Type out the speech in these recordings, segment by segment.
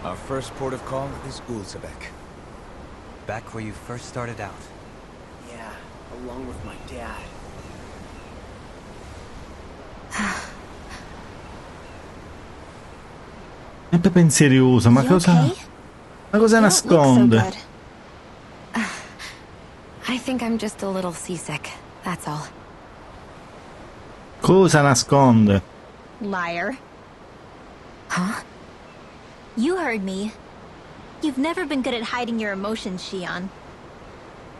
Our first port of call is Ulzebek. Back where you first started out. Yeah, along with my dad. Molto pensieroso, ma cosa... Okay? Ma cosa You don't nasconde? look so good. I think I'm just a little seasick, that's all. Cosa nasconde? Liar. Huh? You heard me. You've never been good at hiding your emotions, Shion.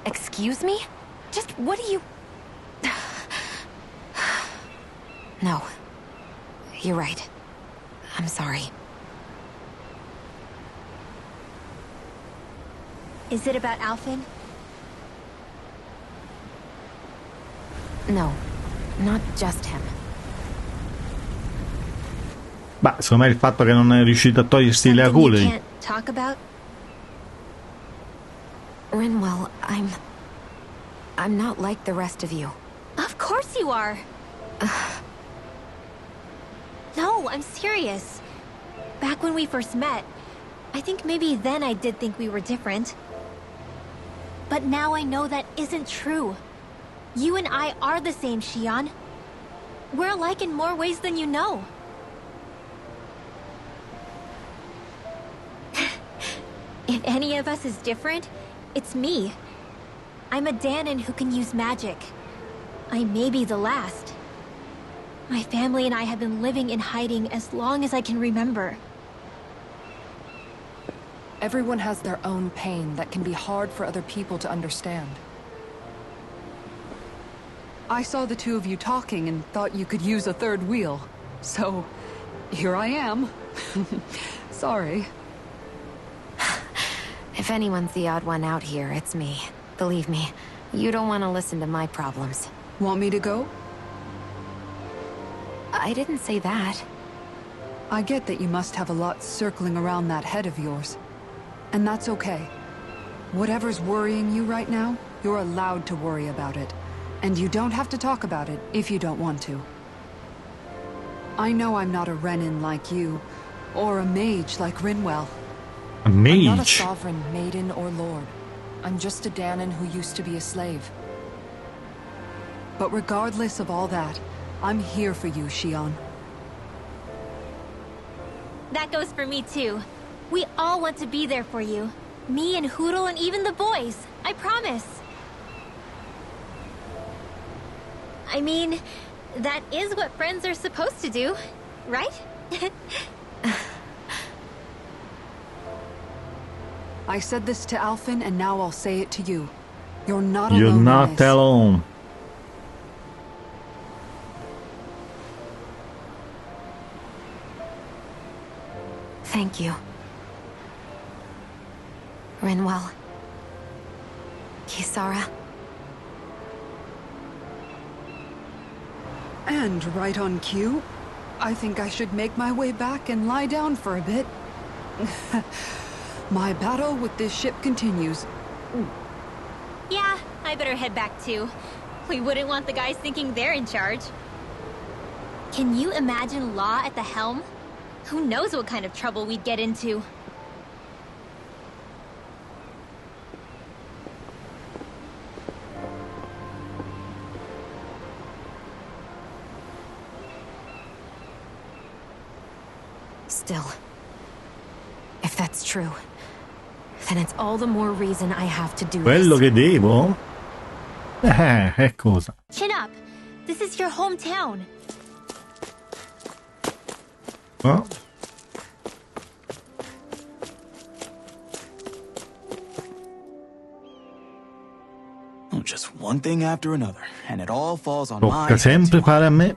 Excuse me? Just what do you... No. You're right. I'm sorry. Is it about ALPHEN? No. Not just him. Beh, secondo me il fatto che non è riuscito a togliersi le Something you acule. can't talk about? Rinwell, I'm not like the rest of you. Of course you are. No, I'm serious. Back when we first met, I think maybe then I did think we were different. But now I know that isn't true. You and I are the same, Shion. We're alike in more ways than you know. If any of us is different, it's me. I'm a Dahnan who can use magic. I may be the last. My family and I have been living in hiding as long as I can remember. Everyone has their own pain that can be hard for other people to understand. I saw the two of you talking and thought you could use a third wheel. So, here I am. Sorry. If anyone's the odd one out here, it's me. Believe me, you don't want to listen to my problems. Want me to go? I didn't say that. I get that you must have a lot circling around that head of yours. And that's okay. Whatever's worrying you right now, you're allowed to worry about it. And you don't have to talk about it if you don't want to. I know I'm not a Renan like you, or a mage like Rinwell. A I'm not a mage? sovereign, maiden, or lord. I'm just a Dahnan who used to be a slave. But regardless of all that, I'm here for you, Shion. That goes for me too. We all want to be there for you. Me and Hoodle and even the boys. I promise. I mean, that is what friends are supposed to do, right? I said this to ALPHEN, and now I'll say it to you. You're not alone. You're in not this. alone. Thank you. Rinwell. Kisara. And right on cue, I think I should make my way back and lie down for a bit. My battle with this ship continues. Yeah, I better head back too. We wouldn't want the guys thinking they're in charge. Can you imagine Law at the helm? Who knows what kind of trouble we'd get into? Still, if that's true, then it's all the more reason I have to do Quello this. che devo? Cosa? Chin up. This is your hometown. Oh. Just one thing after another, and it all falls on my Tocca sempre fare a me.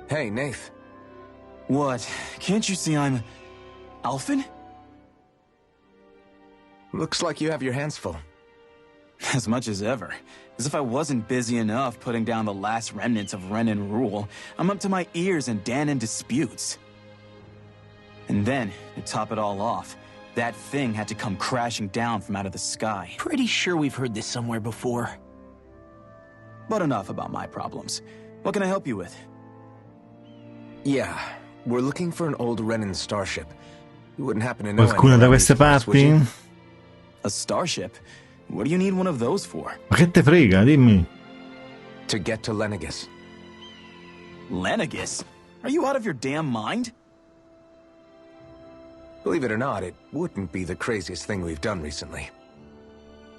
Hey, Nath. What? Can't you see I'm... ALPHEN? Looks like you have your hands full. As much as ever. As if I wasn't busy enough putting down the last remnants of Renan rule, I'm up to my ears in Dahnan disputes. And then, to top it all off, that thing had to come crashing down from out of the sky. Pretty sure we've heard this somewhere before. But enough about my problems. What can I help you with? Yeah, We're looking for an old Renan starship. You wouldn't happen to know Qualcuna da anyone queste who's- would parti? you? A starship? What do you need one of those for? Ma che te frega, dimmi. To get to Lenegus. Lenegus? Are you out of your damn mind? Believe it or not, it wouldn't be the craziest thing we've done recently.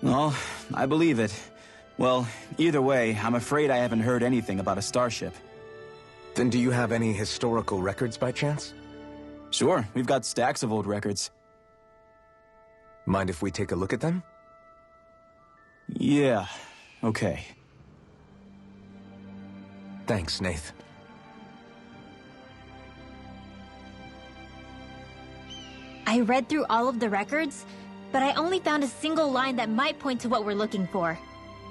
Well, I believe it. Well, either way, I'm afraid I haven't heard anything about a starship. Then do you have any historical records by chance? Sure, we've got stacks of old records. Mind if we take a look at them? Yeah, okay. Thanks, Nath. I read through all of the records, but I only found a single line that might point to what we're looking for.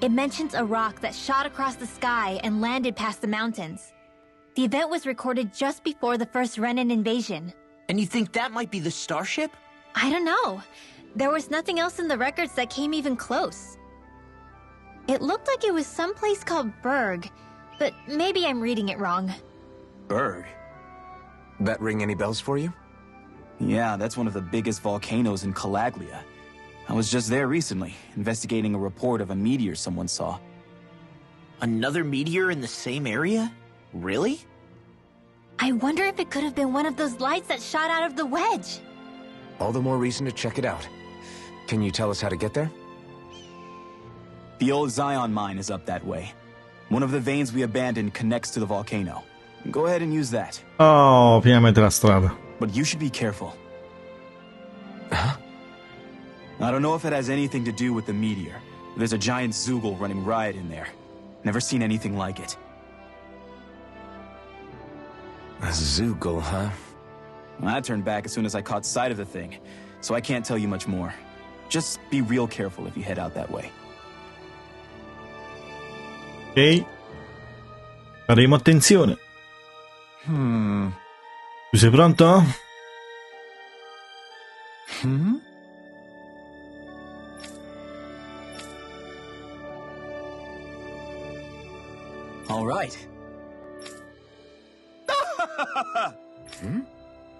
It mentions a rock that shot across the sky and landed past the mountains. The event was recorded just before the first Renan invasion. And you think that might be the starship? I don't know. There was nothing else in the records that came even close. It looked like it was someplace called Berg, but maybe I'm reading it wrong. Berg? That ring any bells for you? Yeah, that's one of the biggest volcanoes in Calaglia. I was just there recently, investigating a report of a meteor someone saw. Another meteor in the same area? Really? I wonder if it could have been one of those lights that shot out of the wedge. All the more reason to check it out. Can you tell us how to get there? The old Zion mine is up that way. One of the veins we abandoned connects to the volcano. Go ahead and use that. Oh, prima mettere la strada. But you should be careful. Huh? I don't know if it has anything to do with the meteor. There's a giant Zoogle running riot in there. Never seen anything like it. A Zoogle, huh? I turned back as soon as I caught sight of the thing, so I can't tell you much more. Just be real careful if you head out that way. Ok. Faremo attenzione. Tu sei pronto? All right.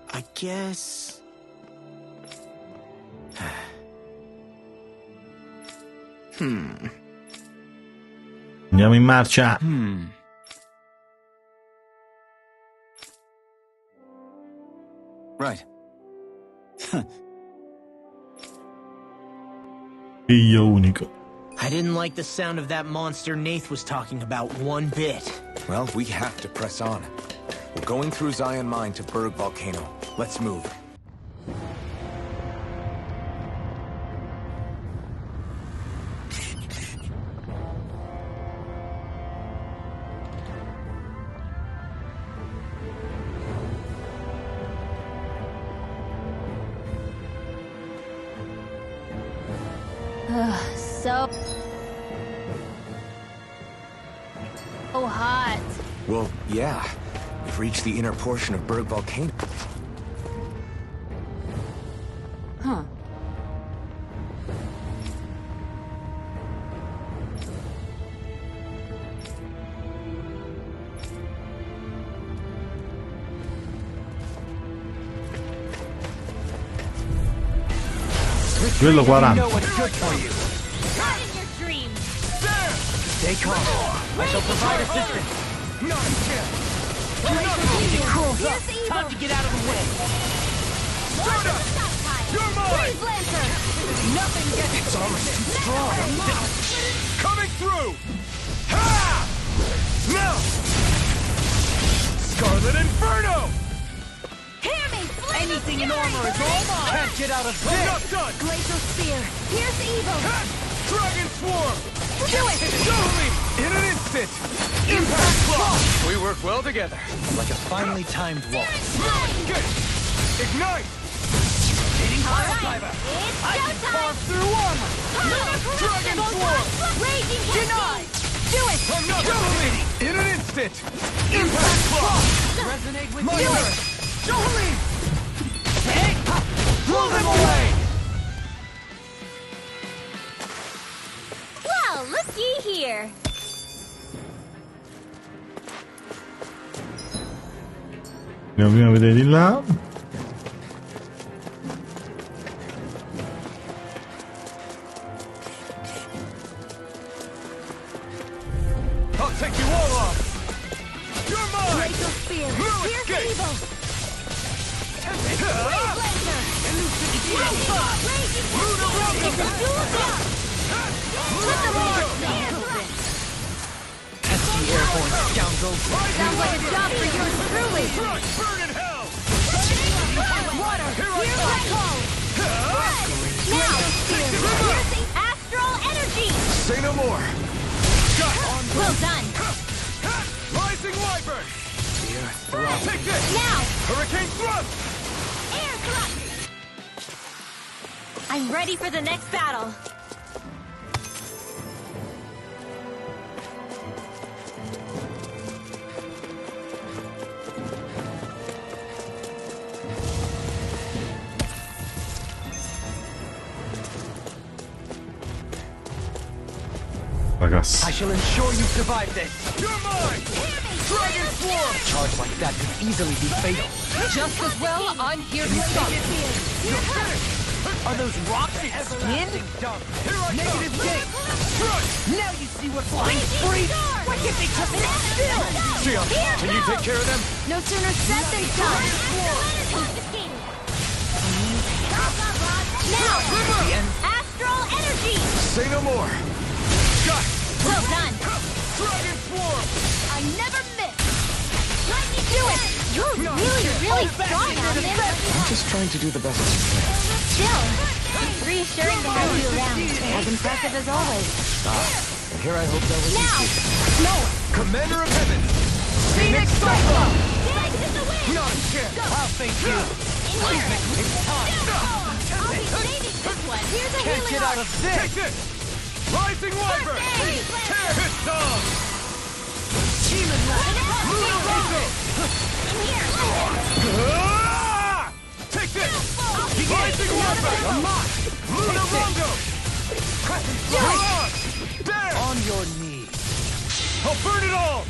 I guess... Andiamo in marcia. Right. Figlio unico. I didn't like the sound of that monster Nath was talking about one bit. Well, we have to press on. We're going through Zion Mine to Berg Volcano. Let's move. So hot. Well, yeah. We've reached the inner portion of Berg Volcano. Huh. Quello 40. Know what's good for you. Not in your dreams. Stay calm. I shall provide assistance. Not a chance! Here's evil. Time to get out of the way. You're mine! Please, Lantern. Nothing gets It's almost too strong! Coming through! Ha! Now! Scarlet Inferno! Hear me, flame anything of in fury. armor is all mine. Can't get out of I'm this. not done! Glacial spear. Here's evil. Ha! Dragon Swarm! Do it. Show me! In an instant! Impact Block! We work well together. Like a finely timed waltz. Good! Ignite! All right, it's I can showtime. carve through armor. Dragon Swarm! Raging Denied. Do it. I'm not done! In an instant! Impact Block! Resonate with My you. turn! Show me! Hey! Blow them away. Well, looky here. Andiamo prima a vedere di là. I'll take you all off. You're mine. Airborne scoundrels. Sounds like a job for yours truly. Burn in hell. Water, here I come. Now, piercing astral energy. Say no more. Well done. Rising wyvern. Take this. Now, Hurricane thrust. air thrust. I'm ready for the next battle. I shall ensure you survive this. You're mine. Dragon swarm. A charge like that could easily be fatal. Just as well, I'm here to stop it. Are those rocks in? Dump. Negative gate. Now you see what flying free. Why can't they just sit still? Xion, can you take care of them? No sooner said than done. Now, astral energy. Say no more. Got it. Well done. Dragon swarm. I never miss. Let me do it. You're really strong out there. I'm just trying to do the best I can. Still, it's reassuring to have you around. As impressive as always. And here I hope that was Now, Commander of Heaven. Phoenix Cyclone. Not a chance. I'll thank you. It's time. I'll be saving this one. Here's a Can't get out of this. Take this. Rising wyvern. Tear his tongue. Ah! Take this. Rising wyvern. Luna Rondo. There. On your knees. I'll burn it all.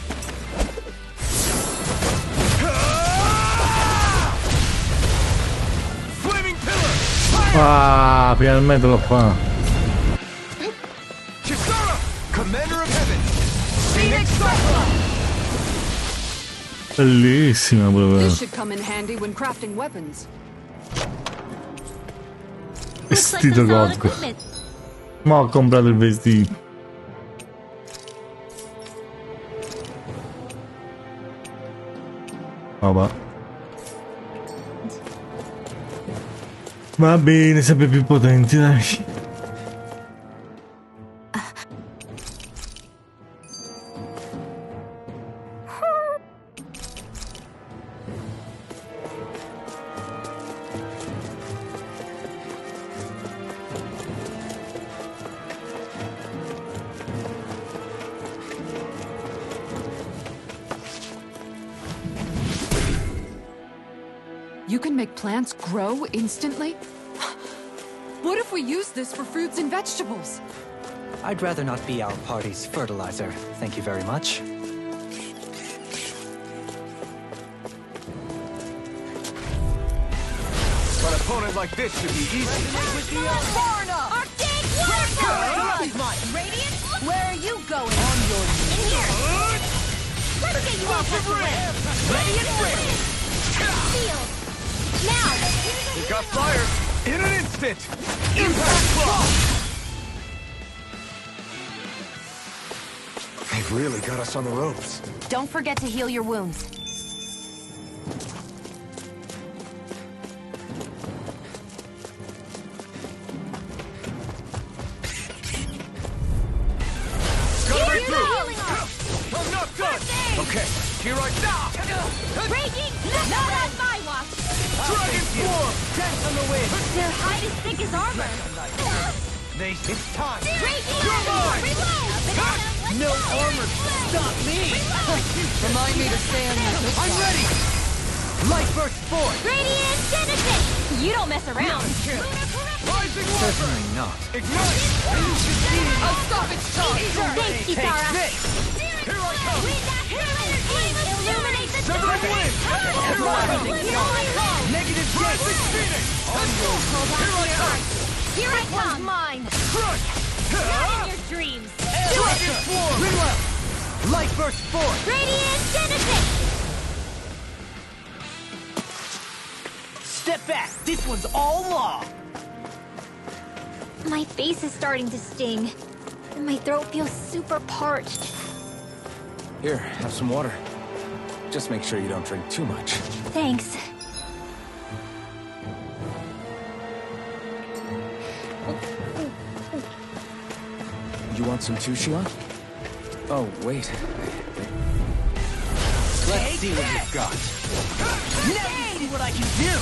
Flaming pillar. Ah, finalmente l'ho fatto. Kisara, Commander of Heaven. Phoenix Cyclone. Bellissima proprio. This should come in handy when crafting weapons. Vestito gog. Ma ho comprato il vestito. Vabbè. Va bene, sempre più potenti, dai. You can make plants grow instantly? What if we use this for fruits and vegetables? I'd rather not be our party's fertilizer. Thank you very much. An opponent like this should be easy. Radiant, where are you going? On your knees. In here. Let's get you off the rim. Ready and ready. Field. Now. We got fire in an instant. Impact block. They've really got us on the ropes. Don't forget to heal your wounds. Gotta break through. I'm not done. Okay, here I go. Breaking. Not on my watch. Dragon swarm. Dance on the wind. They're hide as thick as armor. It's time. Breaking. Reload. No armor can stop me. Remind me to stay on your good side. I'm ready. Light burst forth. Radiant Genesis. You don't mess around. Rising Certainly not. Ignite. I'll stop its charge. Thanks, Take Kisara. this. Here I come. Illuminate the Severing wind. Here I come. Here I come! Mine! Crush! Not in your dreams! Dragon Swarm! Reload! Light burst forth! Radiant Genesis! Step back! This one's all law! My face is starting to sting, and my throat feels super parched. Here, have some water. Just make sure you don't drink too much. Thanks. You want some too, Shion? Oh, wait. Let's see what you've got. Now you see what I can do!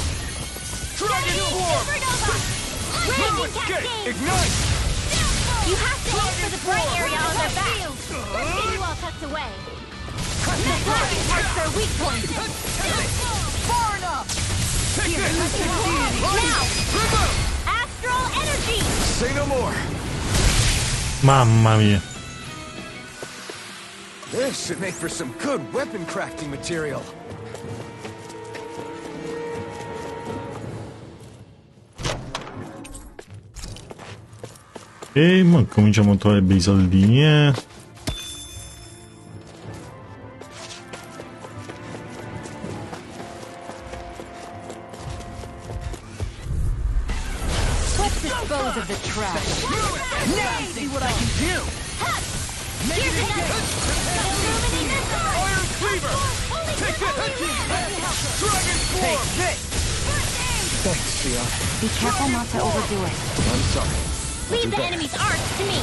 Dragon Swarm! No escape! Ignite! You have to aim for the bright area on their back. Let's get you all tucked away. The dragon part's their weak point. Far enough! Take this! Now! Astral energy! Say no more! Mamma mia. This should make for some good weapon crafting material. E ma cominciamo a trovare bei soldini, Let's dispose of the trash. Now you see what I can do! Iron Cleaver! Take this! Dragon Take Swarm! this! Thanks, Shion. Be careful not to overdo it. I'm sorry. Leave the enemy's arts to me.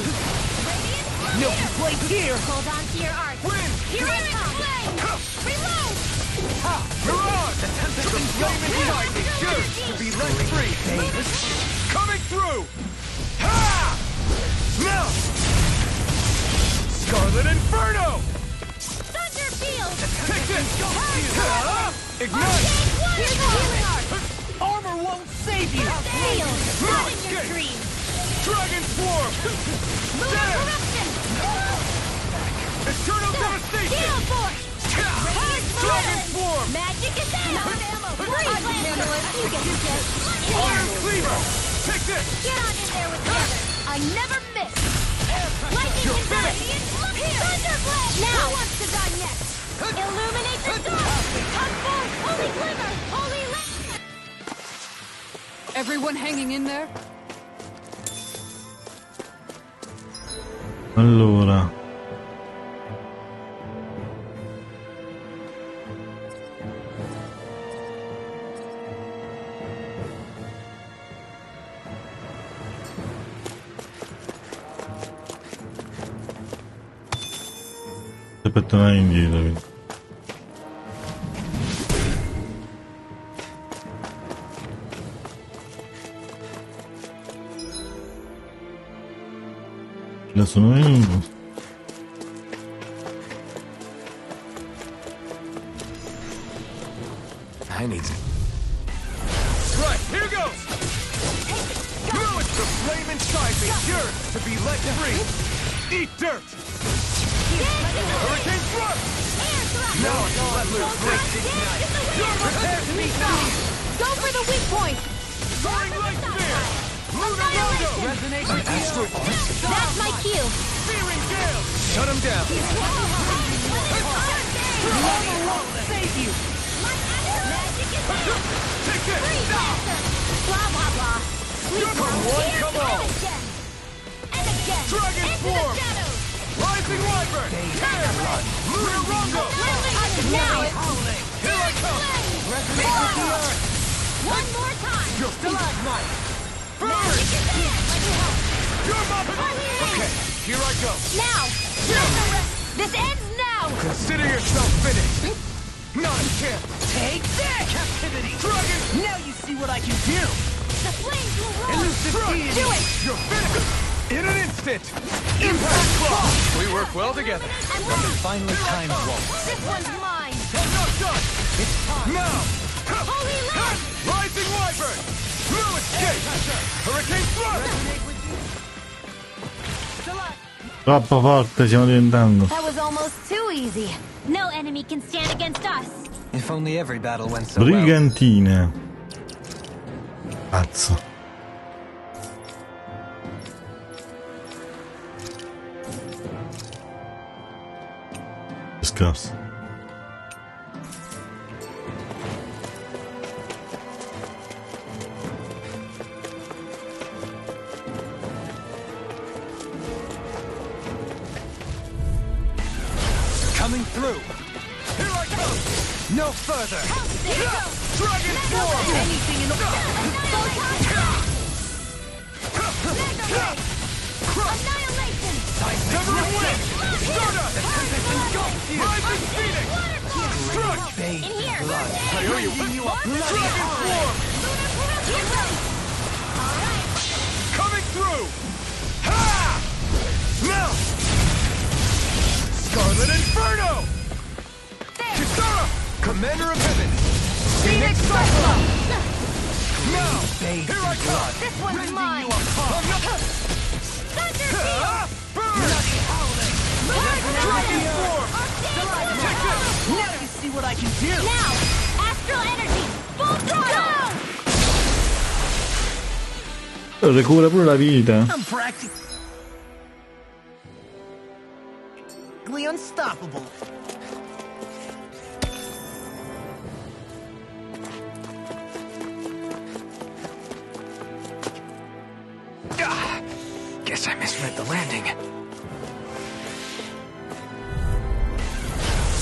No complaints here! Hold on to your arts. Win! Here I come. Reload! Mirage! The flame inside me yearns to be let free! Coming through! Ha! Now! Scarlet Inferno! Thunder field! Take this! Ignite! Here's the healing art. Armor won't save you! Field! Not in your dreams. Dragon Swarm! Lunar corruption! Eternal Devastation! Shield force! Dragon Swarm! Magic is out! Free Lance! You get the jet. Iron Cleaver! Take this! Get on in there with the others. I never miss. Lightning You're inside. Thunderblast! Now! Who wants to die next? Illuminate the dark! Come forth! Holy glimmer! Holy light! Everyone hanging in there? Allora. Per tornare indietro, quindi. La sono venuto. I need to... Right, here goes! Now it's the flame inside me yearns to be let free! Eat dirt! Hurricane thrust! Now I can let loose Blaze Ignite! You're prepared to meet me! Go for the weak point! Soaring Light Spear! Lunar Rondo! Resonate with you! Astral Arts? That's my cue! Searing Gale! Shut him down! Armor won't save you! Take this! Blah, blah, blah. You're the one, come on! And again! Dragon Into Swarm! the shadows! Rising Wyvern! Lunar Rondo! Now! Here I come! Resonate with the earth! One more time! Your Stalagmite! Burn! You're mopping it! Okay, here I go! Now! This ends now! Consider yourself finished! Not a chance! Take that! Captivity! Dragon! Now you see what I can do! The flames will roar! Elusive deity! Do it! You're finished! In an instant! Impact claw! We work well together. And one! Finally timed one. This one's mine! I'm not done! It's time! Now! Holy light! Rising Wyvern! No escape! Hurricane thrust! Resonate with you! Select! Troppo forte stiamo diventando. That was almost too easy. No enemy can stand against us. If only every battle went so well. Brigantine. Cazzo. Scarso. Coming through. Here I come. No further. Dragon form. Anything in the Annihilation! Severing wing. Stardust. The tempest engulfs you. Rising phoenix. Struck. In here! I owe you. Dragon form. Coming through. Ha! Now. Scarlet Inferno. Kisara. Commander of Heaven. Phoenix Cyclone! Now. Here I come. This one's mine! Thunder Field! Burn. Dragon form. Take this. Now you see what I can do! Now! Astral energy! Full throttle! Recupera pure la vita. I'm practically unstoppable. Guess I misread the landing.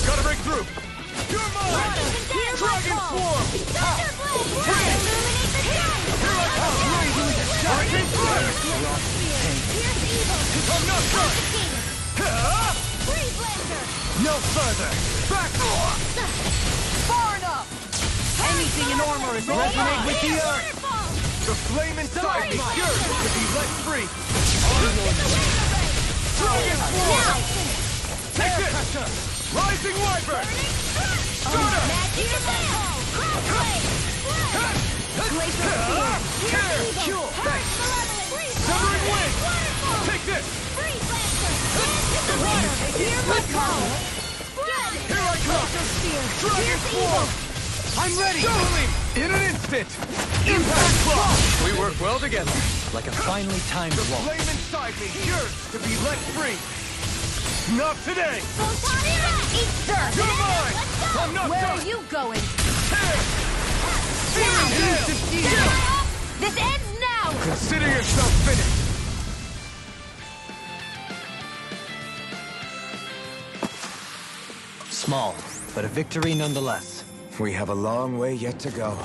Gotta break through. You're mine. Dragon form. I'm not done. No further. Back. Far enough! Anything in armor is resonate with the earth! The flame inside me yearns to be let free. Dragon form. Take this. Rising wyvern. Stardust. Severing wing. Take this. Hear my call! Here I come. Dragon form. I'm ready! Totally. In an instant. Impact clock. We work well together. Like a finely timed The walk. flame inside me yearns to be let free. Not today. You're mine. I'm not Where done. are you going? Feeling hell. This ends now! Consider yourself finished. Small, but a victory nonetheless. We have a long way yet to go.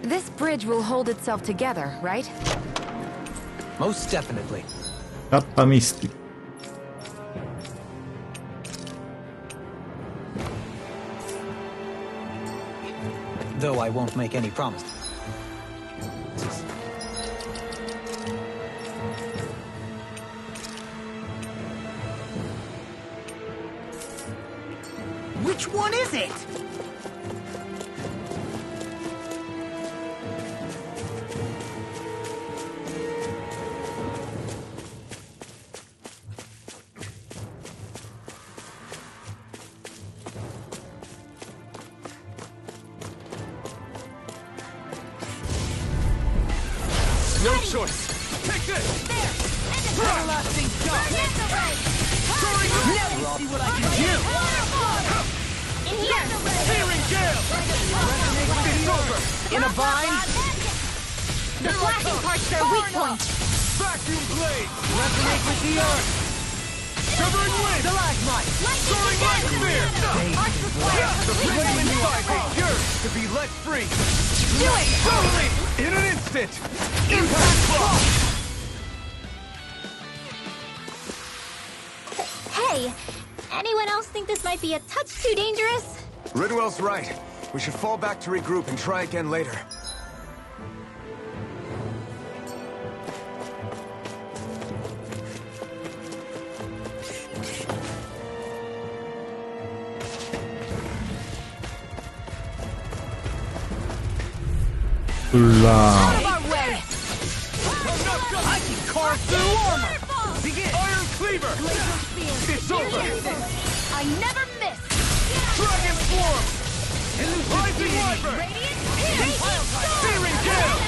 This bridge will hold itself together, right? Most definitely. Kappa misti. Though I won't make any promises. Which one is it? No choice. Take this. Everlasting dust! Now you see what I can do! In here! Searing gale. It's over. In a bind? The flashing parts are weak points! Vacuum blade. Resonate with the earth! Severing wing. Stalagmite! Soaring light spear. The flame inside me yearns to be let free. Do it! Totally. In an instant. Impact clock. Hey! Anyone else think this might be a touch too dangerous? Ridwell's right. We should fall back to regroup and try again later. Sulla... Out of our way! I can carve through armor! Begin! Iron cleaver. Laser spear! It's over. I never miss! Dragon Swarm! Rising Wyvern! Searing Gale!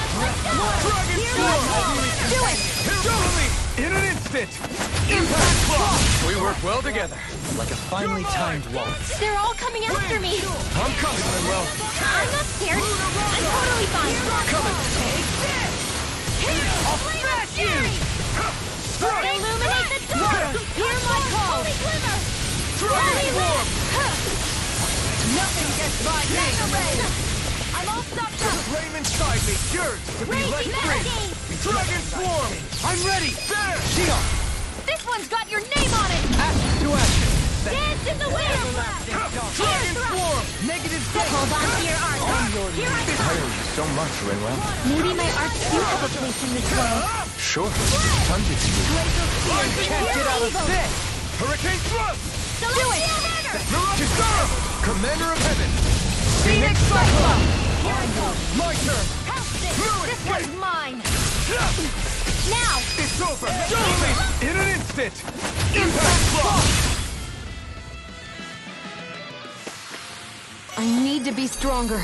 Dragon Swarm! Do it! Totally! In an instant! Impact Block! We work well together. Like a finely timed waltz. They're all coming after me. I'm coming, Manuel. I'm not scared. I'm totally fine. Coming! I'll smash you! Illuminate the door! Hear my call! Dragon Swarm! Nothing gets by me! I'm all stocked up! Flame inside me yearns to be let free! Dragon Swarm! I'm ready! There! Shield! This one's got your name on it! Action to action! Dance in the wind! Dragon Swarm! Negative Hold on to your art. Here I come! Thank you so much, Manuel. Maybe my arts do have a place in this world. Sure. Tons of you. Can't get out of this! Hurricane Thrust! Do it! Kisara! Commander of Heaven! Phoenix Cyclone! My turn! This one's mine! Now! It's over! Totally! In an instant! Impact Block! I need to be stronger.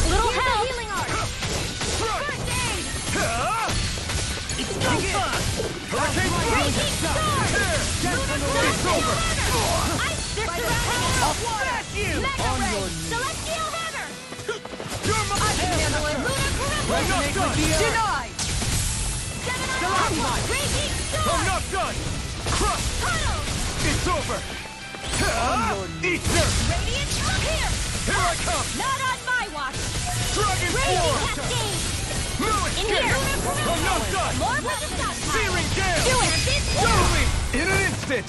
Little help! Healing art! First aid! It's no fun! Hurricane Thrust! It's over! I'll smash you! On your knees! Celestial hammer! You're my Handle it! I'm not done! Denied! Raging I'm not done! Crush! It's over! Eat this! Radiant, look here! Here I come! Not on my watch! Dragon Raging Swarm! cascade! No In escape! here! I'm not done! More with the stockpile! Searing Gale! Do it! Totally! In an instant!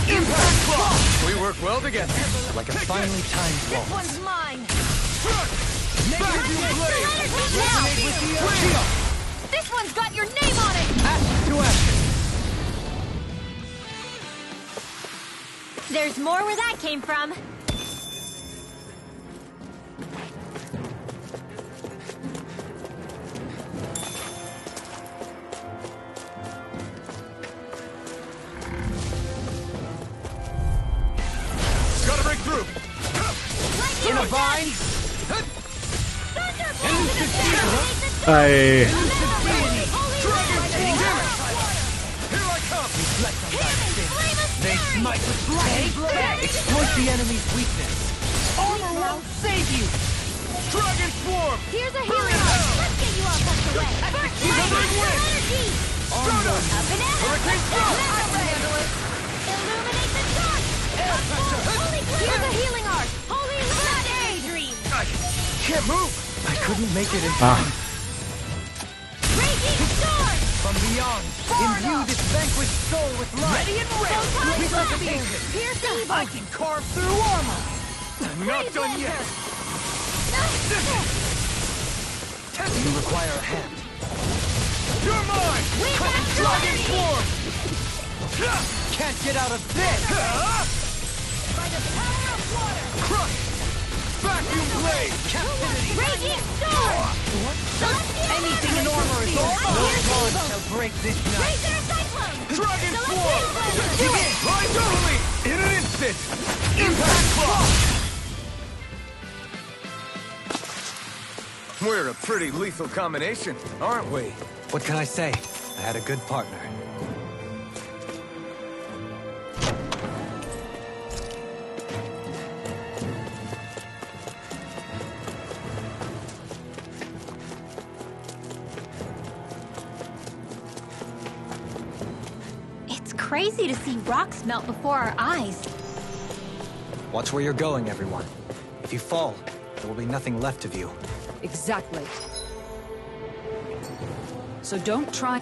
Impact Block! We work well together. Like a finely timed This waltz. one's mine! Vacuum Blade! Now! Shield! This one's got your name on it! Action to action. There's more where that came from. Gotta break through! In a vine! Ay, Here I come! They smite with blade. Exploit the enemy's weakness. Armor won't save you! Dragon Swarm! Here's a healing art. Let's get you all tucked away. First, Gathering wind! energy. Soda! Hurricane Thrust! Illuminate the dark. Holy clear. Here's a healing art. Holy daydream. I can't move! I couldn't make it in ah, Raging sword. from beyond. Imbue this vanquished soul with life. Ready and ready! Resuscitation. Pierce I can carve through armor. I'm not done yet! You require a hand. You're mine! Dragon Swarm! Can't get out of this. by the power of water! Crush! Vacuum Blade! Captivity. Raging sword. Anything in armor is all mine. No bond shall break this night. Razor cyclone. Dragon Celestial Swarm! blazer. Do it. Right totally! In an instant! Impact Block! We're a pretty lethal combination, aren't we? What can I say? I had a good partner. It's crazy to see rocks melt before our eyes. Watch where you're going, everyone. If you fall, there will be nothing left of you. Exactly. So don't try...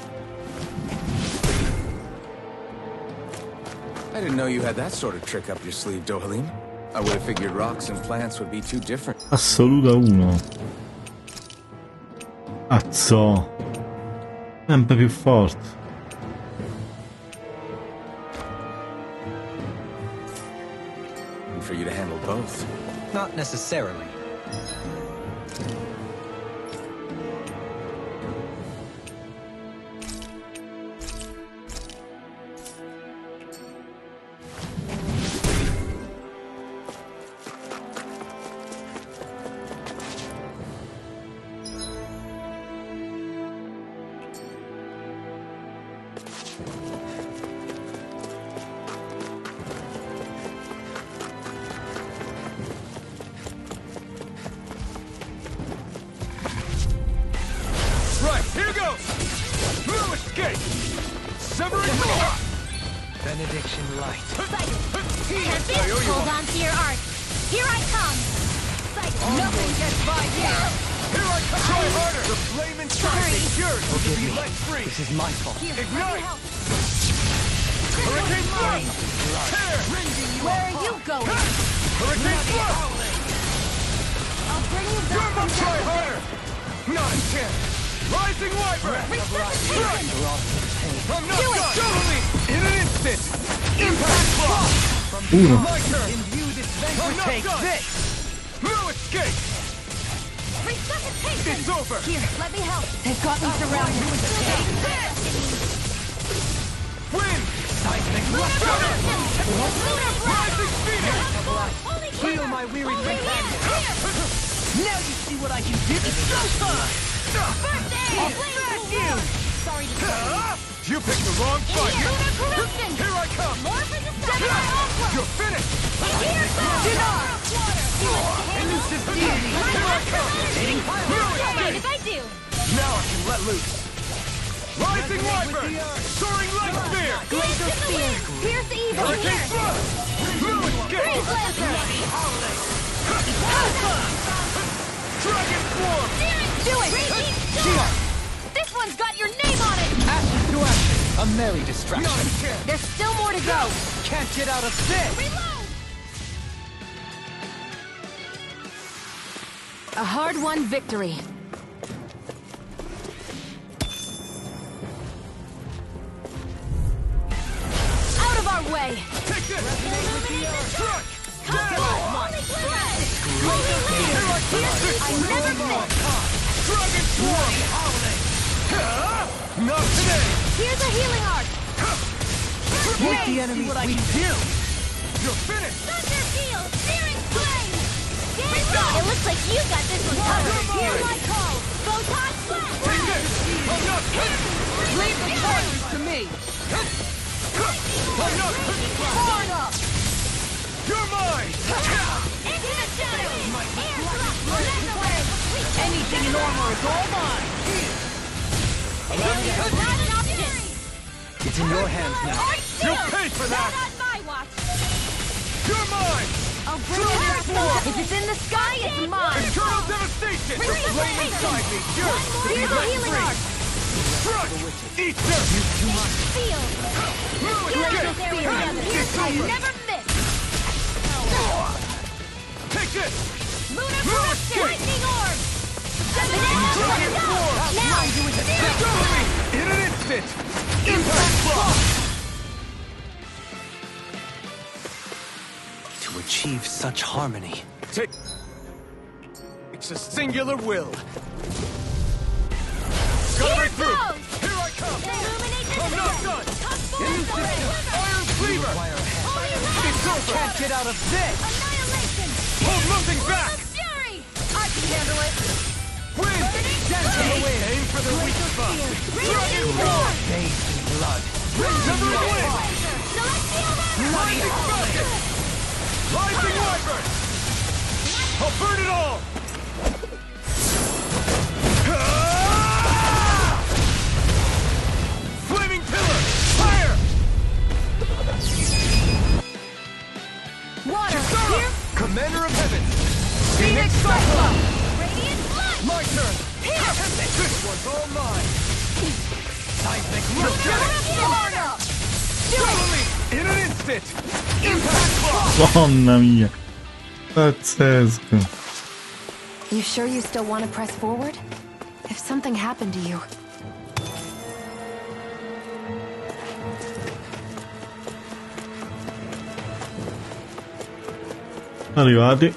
I didn't know you had that sort of trick up your sleeve, Dohalim. I would have figured rocks and plants would be too different. assoluta 1. Cazzo. Sempre più forte. For you to handle both. Not necessarily. Benediction light. Hold on to your art. Here I come. Nothing gets by here. Here I come. Try harder. The flame inside me. Yours will be let free. This is my fault. Ignite. Hurricane blast. Tear. Where are you going? Hurricane blast. I'll bring you Come back. on, try harder. Not a chance. Rising Wyvern. Resuscitation. I'm not done. Totally. In an instant. Impact block. Uno. My turn. Imbue this venture. I'm not Take done. this. No escape. Resuscitation. It's over. Here, let me help. They've got me surrounded. Win. Seismic Rising Phoenix. Heal my weary companion. Now you see what I can do. Sorry to You picked the wrong fight. Here I come. You're finished. Elusive deity. Here I come. Mind if I do? Now I can let loose. Rising Wyvern. Soaring light spear. Glacial spear. Here's the evil Hurricane here. thrust. No escape. Freeze lancer. Dragon swarm. Do it. This one's got your name on it. Ashes to ashes. A merry Not distraction. a chance. There's still more to go. Can't get out of this. Reload. A hard-won victory. Out of our way. Take this. Strike. I never miss. Dragon swarm. Not today. Here's a healing arc. Meet the enemies we do. You're finished. Thunder field. Searing flame. It looks like you got this one covered. Here's my call. Photon blast. Take this. I'm not finished. Leave the charges to me. I'm not finished. Line up. You're mine. Into the shadows. Airdrop. Anything in armor is all mine. Not an option. It's in your hands now. You'll pay for that. Not on my watch. You're mine. I'll bring it back. If it's in the sky, it's mine. Eternal devastation. The flame inside me. Yours to be Here's a let healing free. arc. Strike. Eat this. Field. No Glacial escape. spear. It's I over. never miss. Take this. Lunar No corruption. escape. Lightning orb. Dragon swarm. Now. Totally. In an instant. Impact block. To achieve such harmony. Take. It's a singular will. Gotta Here break through. goes. Here I come. Illuminate the I'm not sky. done. Elusive. Iron cleaver. It's over. Can't get out of this. Annihilation. Hold nothing back. Fury. I can handle it. Win. Aim for the weak spot. Dragon roar. Bathed in blood. Severing wind. Celestial runner. Rising falcon. Rising wyvern. I'll burn it all. Ah! Flaming pillar. Fire. Water. Kisara. Here. Commander of heaven. Phoenix Cyclone. Radiant blood. My turn. Here. This one's all mine. Seismic Florida. Totally. In an instant. Impact block. Madonna mia. Pazzesco. You sure you still want to press forward? If something happened to you... Arrivati.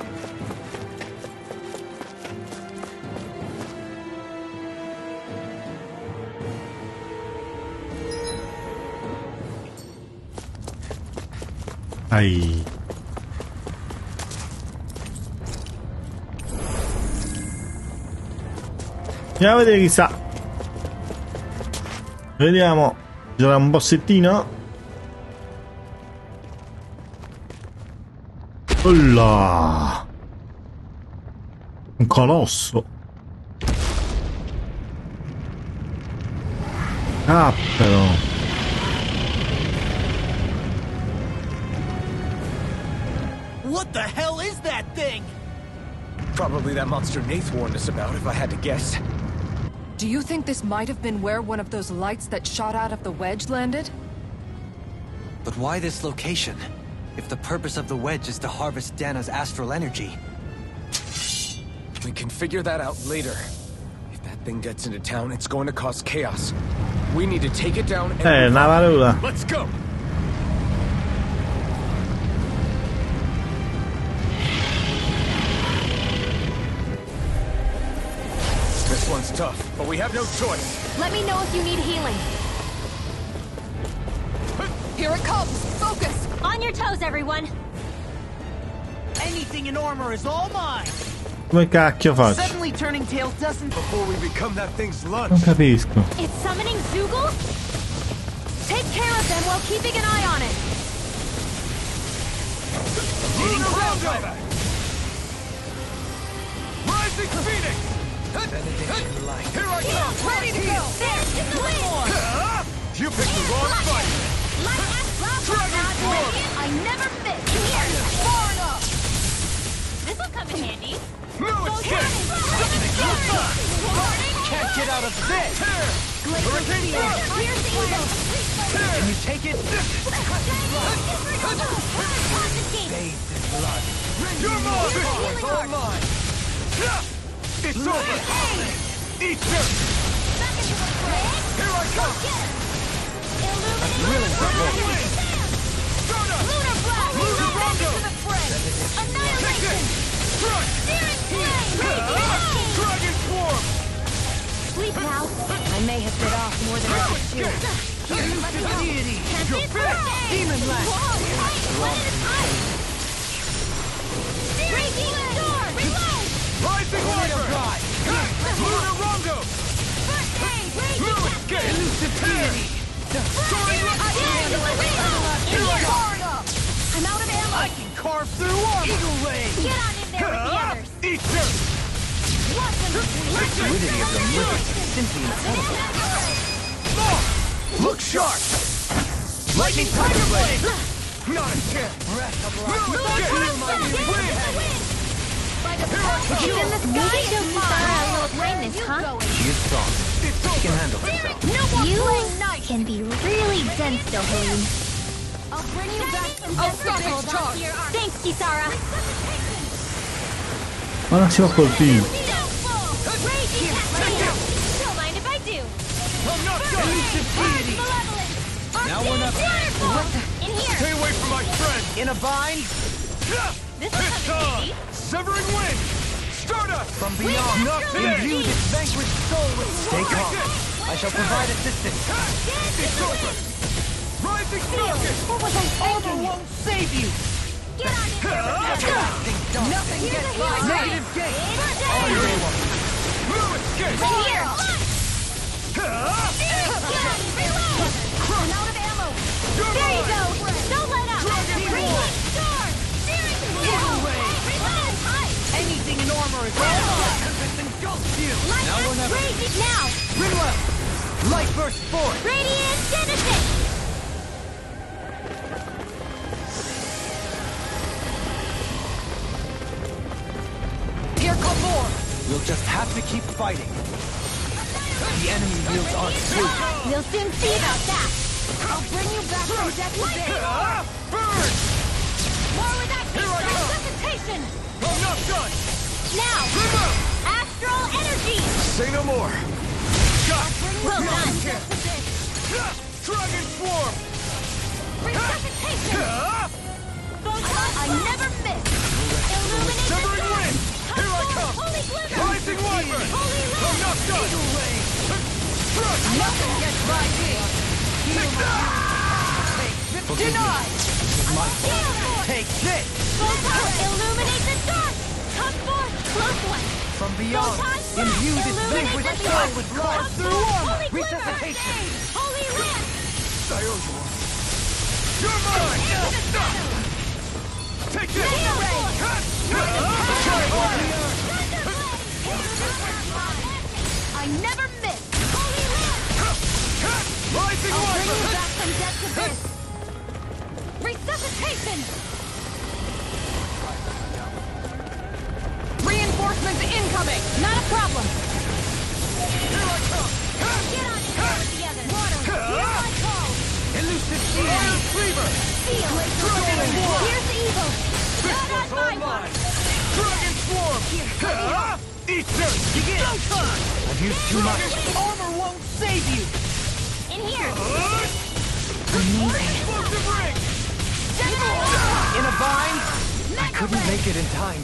Ai. Andiamo a vedere chi sa. Vediamo. C'era un bossettino. Olla. Un colosso. Ah, però. What the hell is that thing? Probably that monster Nath warned us about, if I had to guess. Do you think this might have been where one of those lights that shot out of the wedge landed? But why this location? If the purpose of the wedge is to harvest Dahna's astral energy. We can figure that out later. If that thing gets into town, it's going to cause chaos. We need to take it down and... una valuta. Let's go! This one's tough, but we have no choice. Let me know if you need healing. Here it comes! Focus! On your toes, everyone! Anything in armor is all mine! Come cacchio faccio? Suddenly turning tail doesn't... Before we become that thing's lunch. Non capisco. It's summoning Zoogle? Take care of them while keeping an eye on it! Needing ground. Rising Phoenix! Here I go! Ready to go! There, in the wind! You picked the wrong fight! I never miss! Here! Far enough! This'll come in handy. No escape! Can't get out of this! Here's the evil! Can you take it? Bathed in blood. You're mine! All mine. It's over! Eat this! Here I come! Really Lunar blast! Lunar Rondo! Annihilation! Searing flame! Dragon Swarm! Sleep now. I may have bit off more than I could chew. deity! You're Demon lash! One at a time! Raging storm! Reload! Rising Viper! Lunar Rondo! First aid! Blue escape! Elusive deity! I'm out of ammo! I can carve through armor! Eagle ray! Get on in there with the others! Eat this! Fluidity of the movement is simply incredible. Look sharp! Lightning tiger blade! Not a chance! Breath of Blue life! It's in the sky so far. A little kindness, huh? She is strong. She can handle herself. You can be really dense, Dohane. I'll bring you back some charge. Thanks, Kisara. Ma non si può colpire. Don't mind if I do. I'm not done! Elusive deity! Now we're not. In here. Stay away from my friend! In a bind? This will come in handy. Severing wind! Stardust! From beyond, imbue this vanquished soul with Stay calm. I shall provide assistance. It's over! Rising Falcon! What was I thinking? Armor won't save you! Get on in there. Nothing gets by negative gate! Blue escape! Right here. I'm out of ammo. There you go. Don't let up. Raging storm. Searing flame. Anything in armor is all mine! This engulfs you! Now we're not. Raging now. Rinwell! Light burst forth! Radiant Genesis. Here come more! We'll just have to keep fighting. The enemy wields our suit. We'll soon see about that. I'll bring you back from death to day. Burn! More with that Here I go. resuscitation. I'm not done! Now, astral energy. Say no more! Got! Well done. Dragon Swarm! Resuscitation. I never miss! Severing wind! Here I come! Rising wyvern! I'm not done! Nothing gets by me! Take that! Denied! Take this! Illuminate the dark! Come forth, close one! From beyond, imbue this vanquished soul with life through armor! Resuscitation! Holy land! You're mine! Take this! Try harder! I never miss! Rising I'll bring you wyvern! back from death to this! Resuscitation! Reinforcements incoming! Not a problem! Here I come! Get on together! Water! Here's my call! Elusive Iron Cleaver! Seal! Dragon War! Here's the evil! Not on my Online! watch! Dragon Swarm! Eat this! Begin! I've used too much. Armor won't save you! In here! Explosive ring! In a bind? I couldn't make it in time.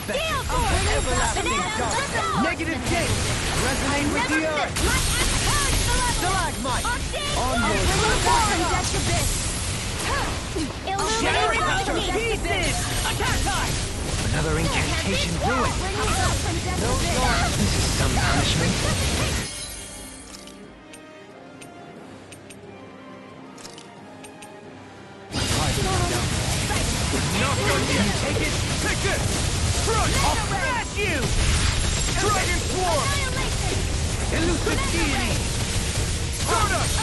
Gale Force! Everlasting dark. Negative gate. Resonate with the earth. Stalagmite. Onward. Shattering Illuminate to the pieces. Attack time. Another incantation ruined. This is some punishment. Not done yet! Take it. Take this! Crush! I'll smash you. Dragon Swarm! Elusive deity. Stardust!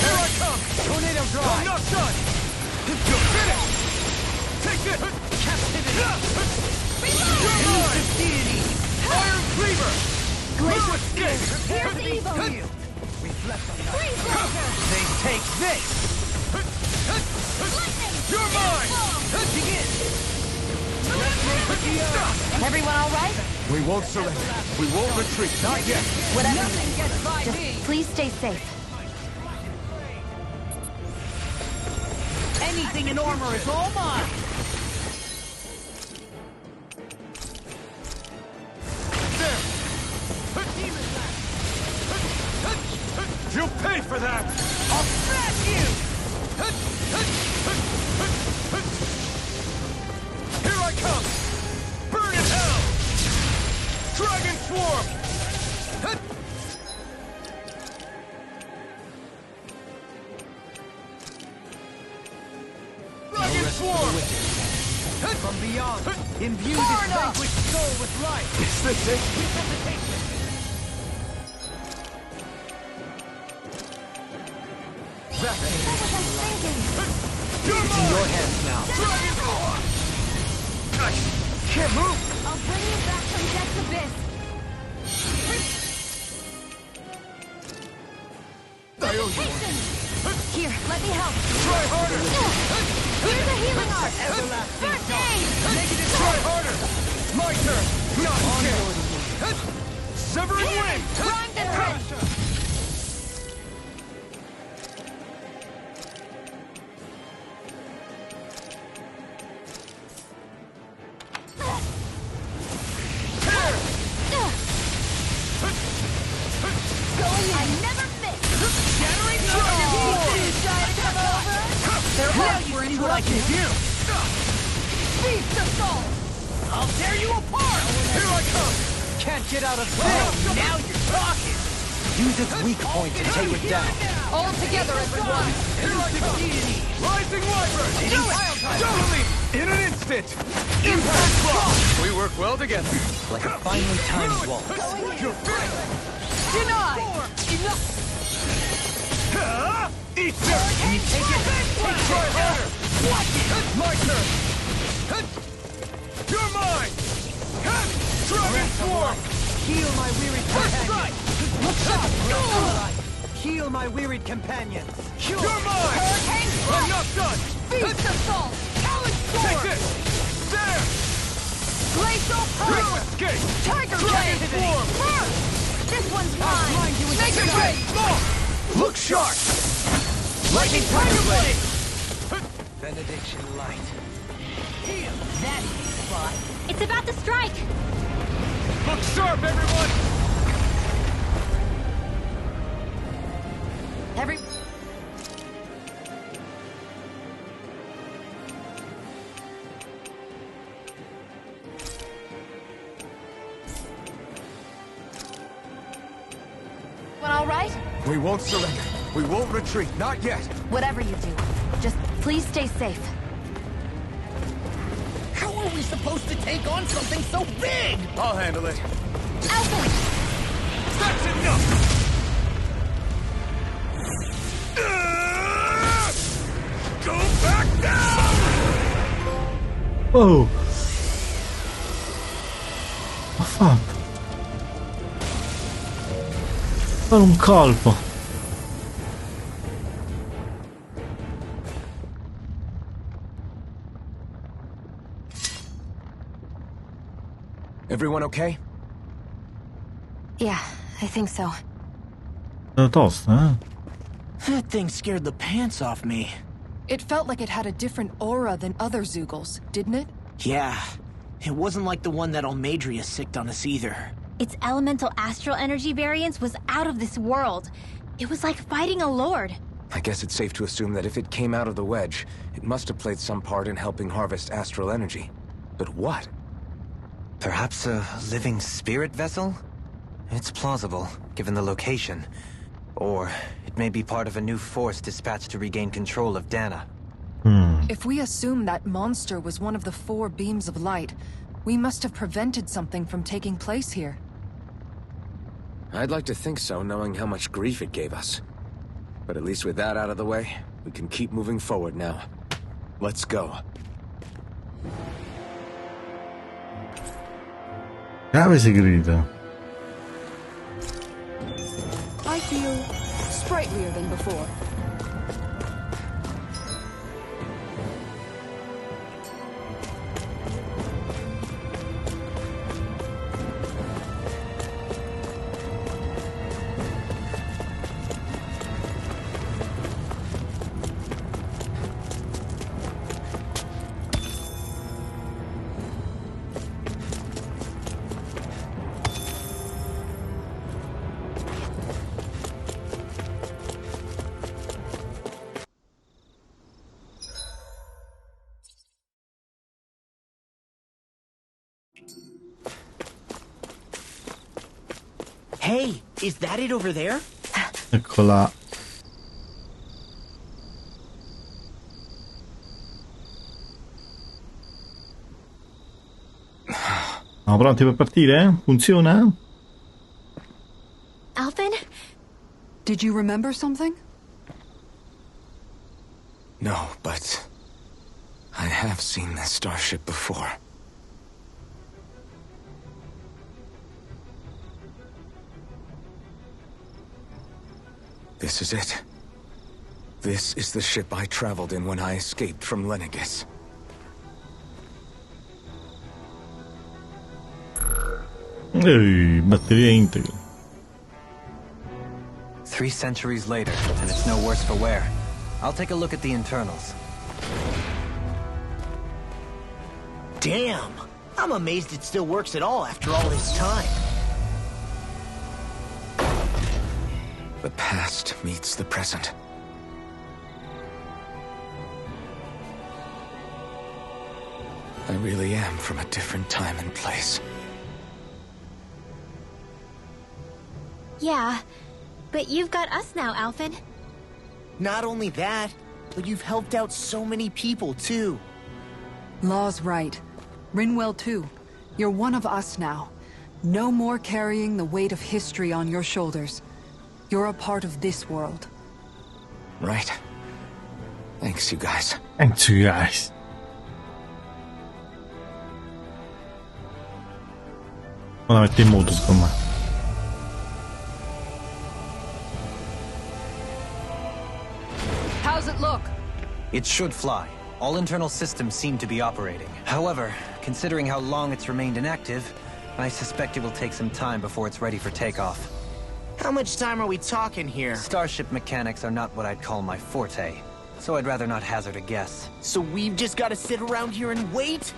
Here I come! Tornado I'm drive. not done! You're finished! Take this! Captivity. You're mine! Elusive deity. Iron Cleaver! No escape! Here's evil! Reflect on that. Freeze Laser! They take this. You're mine! Begin. Resonate with the earth. Everyone all right? We won't surrender. We won't retreat. Not yet. Nothing gets by me! Please stay safe. Anything in armor is all mine! There! You'll pay for that! I'll smash you. Here I come! Burn in hell! Dragon Swarm! Dragon Swarm! From beyond, imbue this vanquished soul with life. Is this it? Resuscitation. You're It's in your hands now. Dragon Can't move! I'll bring you back from death's abyss! I owe you one. Here, let me help! Try harder! Here's a healing art! Everlasting First dark. aid! Negative, try harder! My turn! Not yet! Severing wind! Primed and ready! I never miss! Shattering Dragon Swarm! There are what I can do. Beast assault! I'll tear you apart. Here I come! Can't get out of this. Now you're talking. Use its weak point to take it down. All together, everyone! Here I come! Rising Wyvern! Do it! Totally! In an instant! Impact Block! We work well together. Like a finely timed wall. You're finished! Denied! Enough! Eat this! Can you take it? Try harder! My turn! You're mine! Dragon Swarm! Heal my wearied companions. Look out! Heal my wearied companions. You're mine! I'm not done! Beast assault! Talon Take sword! this! There! Glacial No primer! escape! Tiger Dragon blade! Swarm! First! This one's I'll mine! blind you with Make it sight. great! Look sharp! Lightning tiger blade! benediction light. Here, that's the spot. It's about to strike! Look sharp, everyone! All right? We won't surrender. We won't retreat. Not yet. Whatever you do, just please stay safe. How are we supposed to take on something so big? I'll handle it. ALPHEN! That's enough! Go back down! Oh! Ha fatto? Con un colpo. Everyone okay? Yeah, I think so. Tosta, eh? That thing scared the pants off me. It felt like it had a different aura than other Zeugles, didn't it? Yeah. It wasn't like the one that Almadria sicked on us either. Its elemental astral energy variance was out of this world. It was like fighting a lord. I guess it's safe to assume that if it came out of the wedge, it must have played some part in helping harvest astral energy. But what? Perhaps a living spirit vessel? It's plausible, given the location. Or it may be part of a new force dispatched to regain control of Dahna. If we assume that monster was one of the 4 beams of light, we must have prevented something from taking place here. I'd like to think so, knowing how much grief it gave us. But at least with that out of the way, we can keep moving forward now. Let's go. Chiave segreta. I feel sprightlier than before. Hey, is that it over there? Eccola. Siamo pronti per partire? Funziona? ALPHEN? Did you remember something? No, but I have seen this starship before. This is it. This is the ship I traveled in when I escaped from Lenegis. Ehi, batteria integra. 3 centuries later, and it's no worse for wear. I'll take a look at the internals. Damn! I'm amazed it still works at all after all this time. The past meets the present. I really am from a different time and place. Yeah, but you've got us now, ALPHEN. Not only that, but you've helped out so many people, too. Law's right. Rinwell too. You're one of us now. No more carrying the weight of history on your shoulders. You're a part of this world. Right. Thanks, you guys. Thanks, you guys. La metto in muto, secondo me. How's it look? It should fly. All internal systems seem to be operating. However, considering how long it's remained inactive, I suspect it will take some time before it's ready for takeoff. How much time are we talking here? Starship mechanics are not what I'd call my forte. so I'd rather not hazard a guess. So we've just gotta sit around here and wait?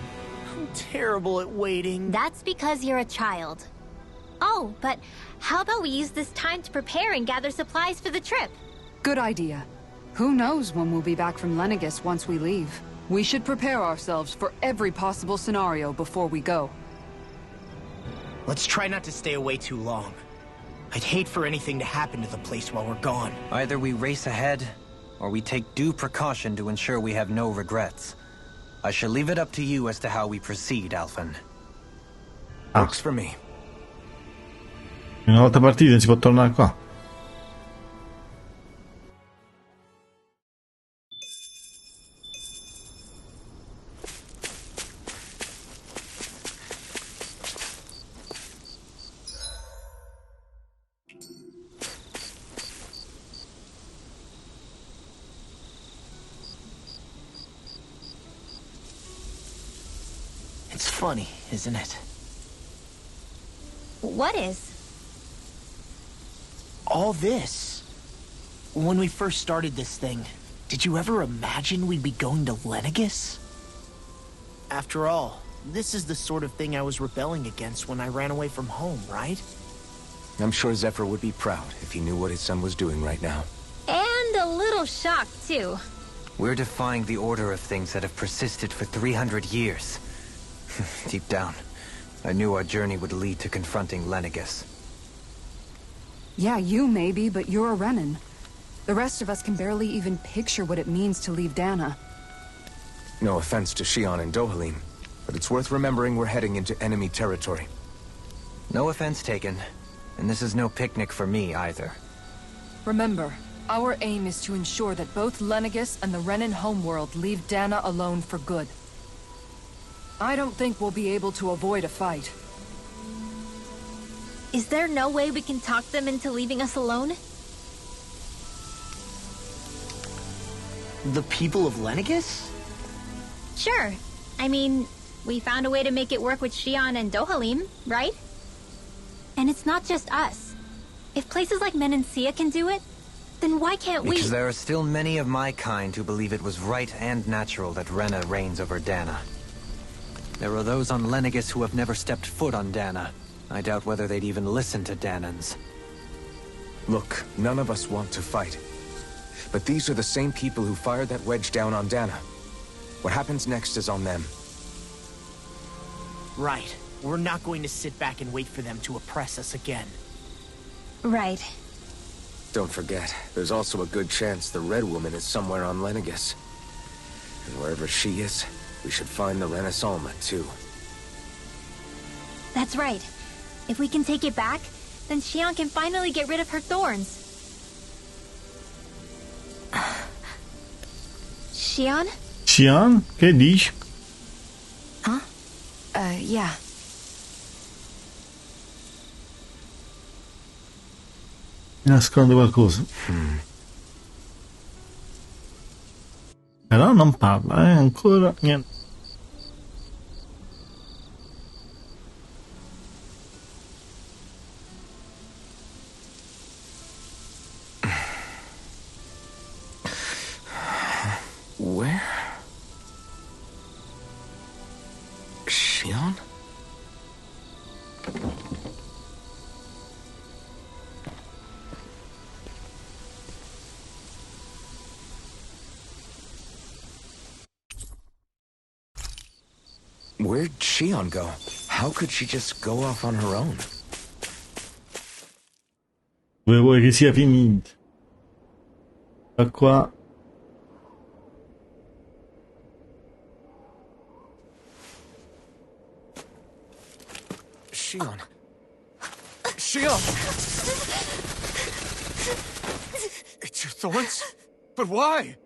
I'm terrible at waiting. That's because you're a child. Oh, but how about we use this time to prepare and gather supplies for the trip? Good idea. Who knows when we'll be back from Lenegis once we leave? We should prepare ourselves for every possible scenario before we go. Let's try not to stay away too long. I'd hate for anything to happen to the place while we're gone. Either we race ahead, or we take due precaution to ensure we have no regrets. I shall leave it up to you as to how we proceed, ALPHEN. Works for me. Una volta partiti non si può tornare qua. It's funny, isn't it? What is? All this. When we first started this thing, did you ever imagine we'd be going to Lenegis? After all, this is the sort of thing I was rebelling against when I ran away from home, right? I'm sure Zephyr would be proud if he knew what his son was doing right now. And a little shocked, too. We're defying the order of things that have persisted for 300 years. Deep down, I knew our journey would lead to confronting Lenegis. Yeah, you maybe, but you're a Renan. The rest of us can barely even picture what it means to leave Dahna. No offense to Xion and Dohalim, but it's worth remembering we're heading into enemy territory. No offense taken, and this is no picnic for me either. Remember, our aim is to ensure that both Lenegis and the Renan homeworld leave Dahna alone for good. I don't think we'll be able to avoid a fight. Is there no way we can talk them into leaving us alone? The people of Lenegis? Sure. I mean, we found a way to make it work with Xion and Dohalim, right? And it's not just us. If places like Menancia can do it, then why can't we? Because there are still many of my kind who believe it was right and natural that Rena reigns over Dahna. There are those on Lenegis who have never stepped foot on Dahna. I doubt whether they'd even listen to Dahnans. Look, none of us want to fight. But these are the same people who fired that wedge down on Dahna. What happens next is on them. Right. We're not going to sit back and wait for them to oppress us again. Right. Don't forget, there's also a good chance the Red Woman is somewhere on Lenegis. And wherever she is, we should find the Renaissance too. That's right. If we can take it back, then Xion can finally get rid of her thorns. Xion? Xion? Che dici? Huh? Yeah. Nasconde qualcosa. Però non parla, ancora niente. Where? Xion? Where'd Xion go? How could she just go off on her own? Dove vuoi che sia finita? Da qua. Xion. Xion! It's your thorns? But why?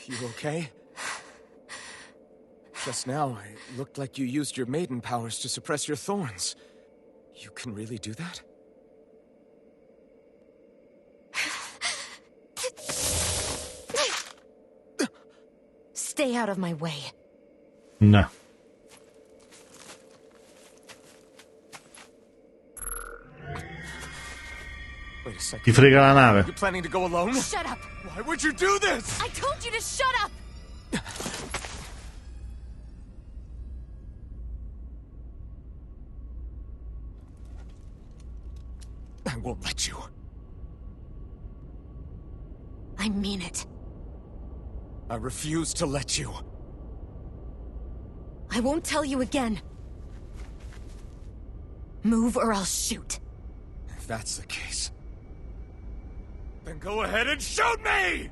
You okay? Just now, it looked like you used your maiden powers to suppress your thorns. You can really do that? Stay out of my way. No. Wait a second. Ti frega la nave. You planning to go alone? Shut up! Why would you do this? I told you to shut up! I won't let you. I mean it. I refuse to let you. I won't tell you again. Move or I'll shoot. If that's the case, then go ahead and shoot me!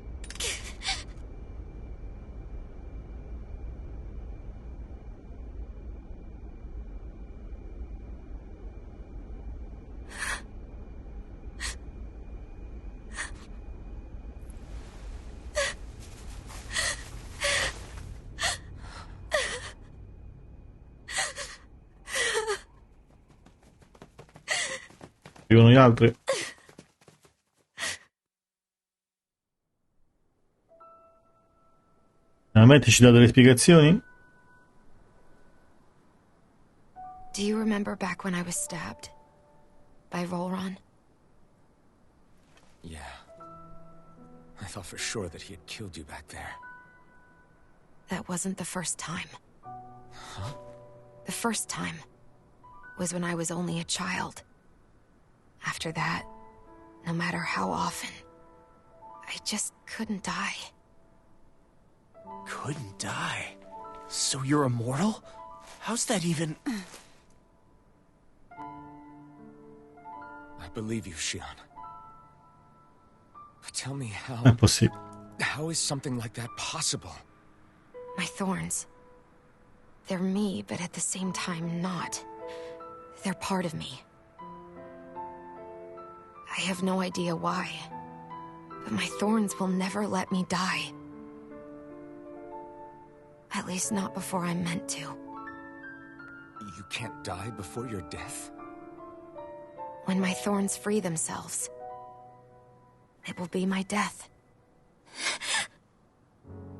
Arrivano gli altri. Veramente ci dà delle spiegazioni? Do you remember back when I was stabbed? By Volron? Yeah. I thought for sure that he had killed you back there. That wasn't the first time. Huh? The first time was when I was only a child. After that, no matter how often, I just couldn't die. Couldn't die? So you're immortal? How's that even... I believe you, Shion. But tell me how... È possibile. How is something like that possible? My thorns. They're me, but at the same time not. They're part of me. I have no idea why, but my thorns will never let me die. At least not before I'm meant to. You can't die before your death? When my thorns free themselves, it will be my death.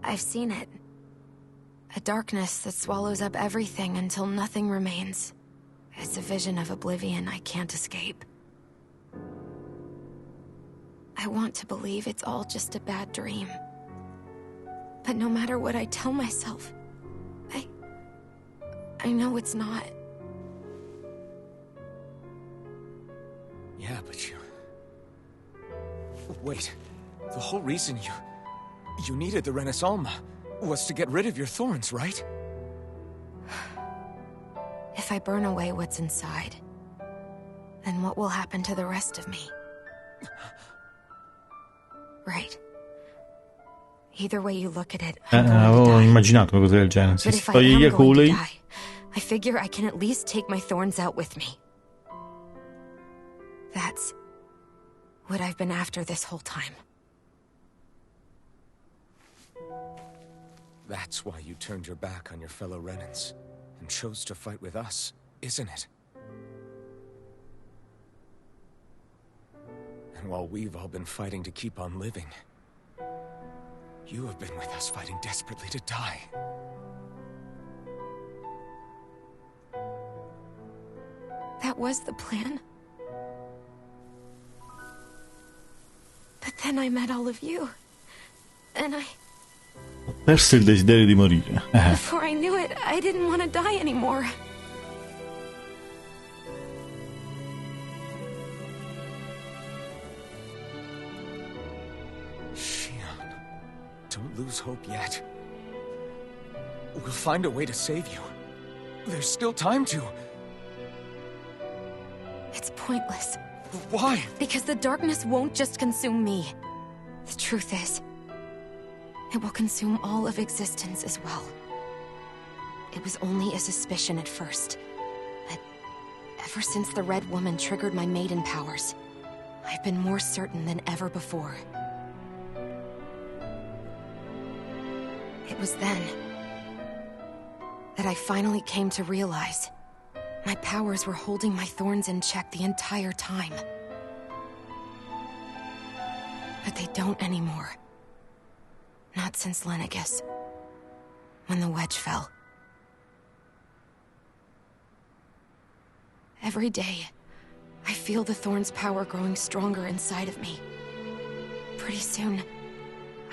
I've seen it. A darkness that swallows up everything until nothing remains. It's a vision of oblivion I can't escape. I want to believe it's all just a bad dream. But no matter what I tell myself, I know it's not. Yeah, but you... Wait, the whole reason you needed the Renaissance was to get rid of your thorns, right? If I burn away what's inside, then what will happen to the rest of me? Right. Either way you look at it, I'm going Avevo to die. immaginato una cosa del genere. Se But si if I toglie gli am going to aculi, die, I figure I can at least take my thorns out with me. That's what I've been after this whole time. That's why you turned your back on your fellow Renans and chose to fight with us, isn't it? And while we've all been fighting to keep on living, you have been with us fighting desperately to die. That was the plan. But then I met all of you. And ho perso il desiderio di morire. before I knew it, I didn't want to die anymore. Shion, don't lose hope yet. We'll find a way to save you. There's still time to. It's pointless. Why? Because the darkness won't just consume me. The truth is, it will consume all of existence as well. It was only a suspicion at first, but ever since the Red Woman triggered my maiden powers, I've been more certain than ever before. It was then that I finally came to realize my powers were holding my thorns in check the entire time. But they don't anymore. Not since Lenegis, when the wedge fell. Every day, I feel the thorn's power growing stronger inside of me. Pretty soon,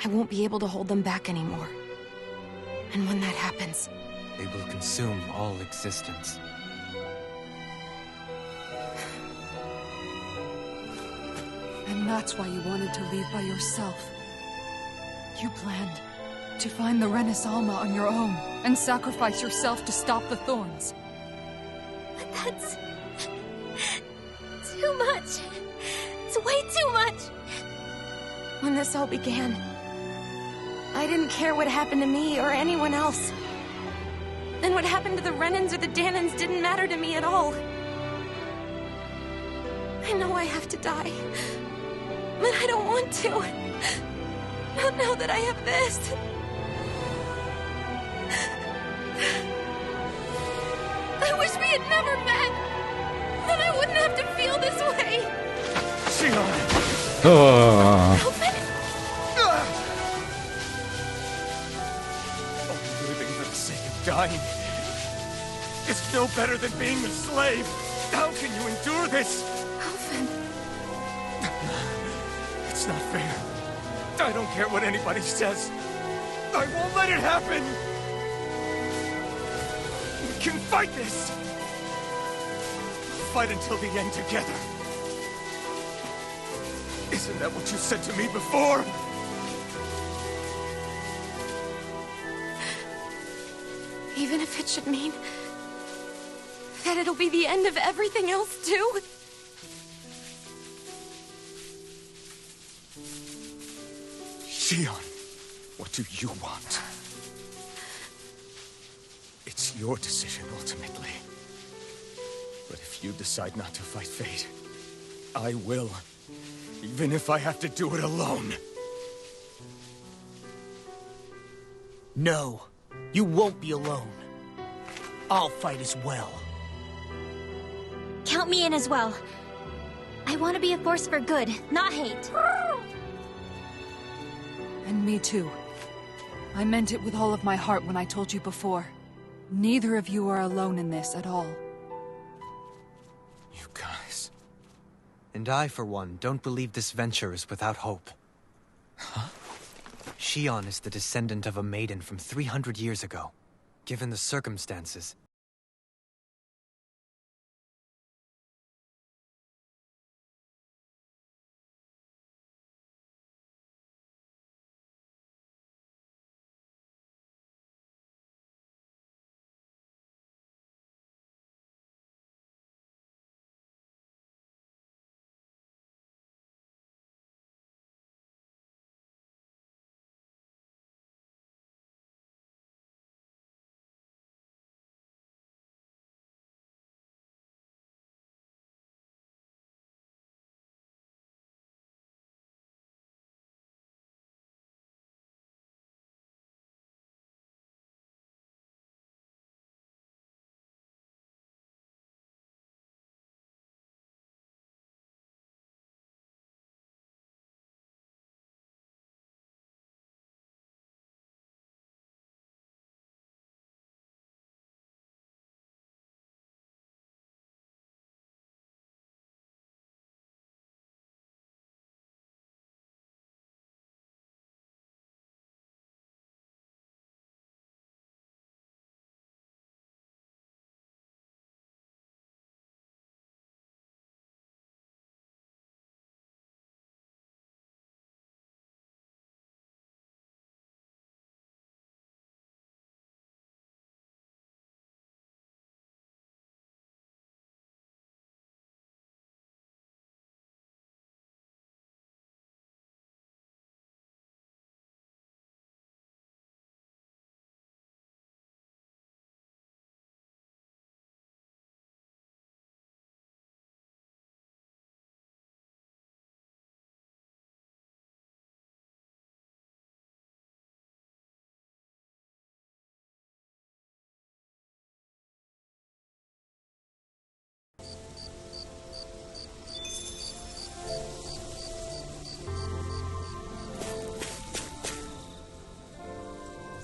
I won't be able to hold them back anymore. And when that happens... They will consume all existence. And that's why you wanted to leave by yourself. You planned to find the Renaissance on your own and sacrifice yourself to stop the thorns. But that's... too much. It's way too much. When this all began, I didn't care what happened to me or anyone else. And what happened to the Renans or the Dahnans didn't matter to me at all. I know I have to die, but I don't want to. Not now that I have this. I wish we had never met. Then I wouldn't have to feel this way. Oh. Living for the sake of dying is no better than being a slave. How can you endure this? Alphen. It's not fair. I don't care what anybody says. I won't let it happen. We can fight this. Fight until the end together. Isn't that what you said to me before? Even if it should mean that it'll be the end of everything else, too? Shion, what do you want? It's your decision, ultimately. But if you decide not to fight fate, I will. Even if I have to do it alone. No, you won't be alone. I'll fight as well. Count me in as well. I want to be a force for good, not hate. And me too. I meant it with all of my heart when I told you before. Neither of you are alone in this at all. You guys... And I, for one, don't believe this venture is without hope. Huh? Shion is the descendant of a maiden from 300 years ago. Given the circumstances...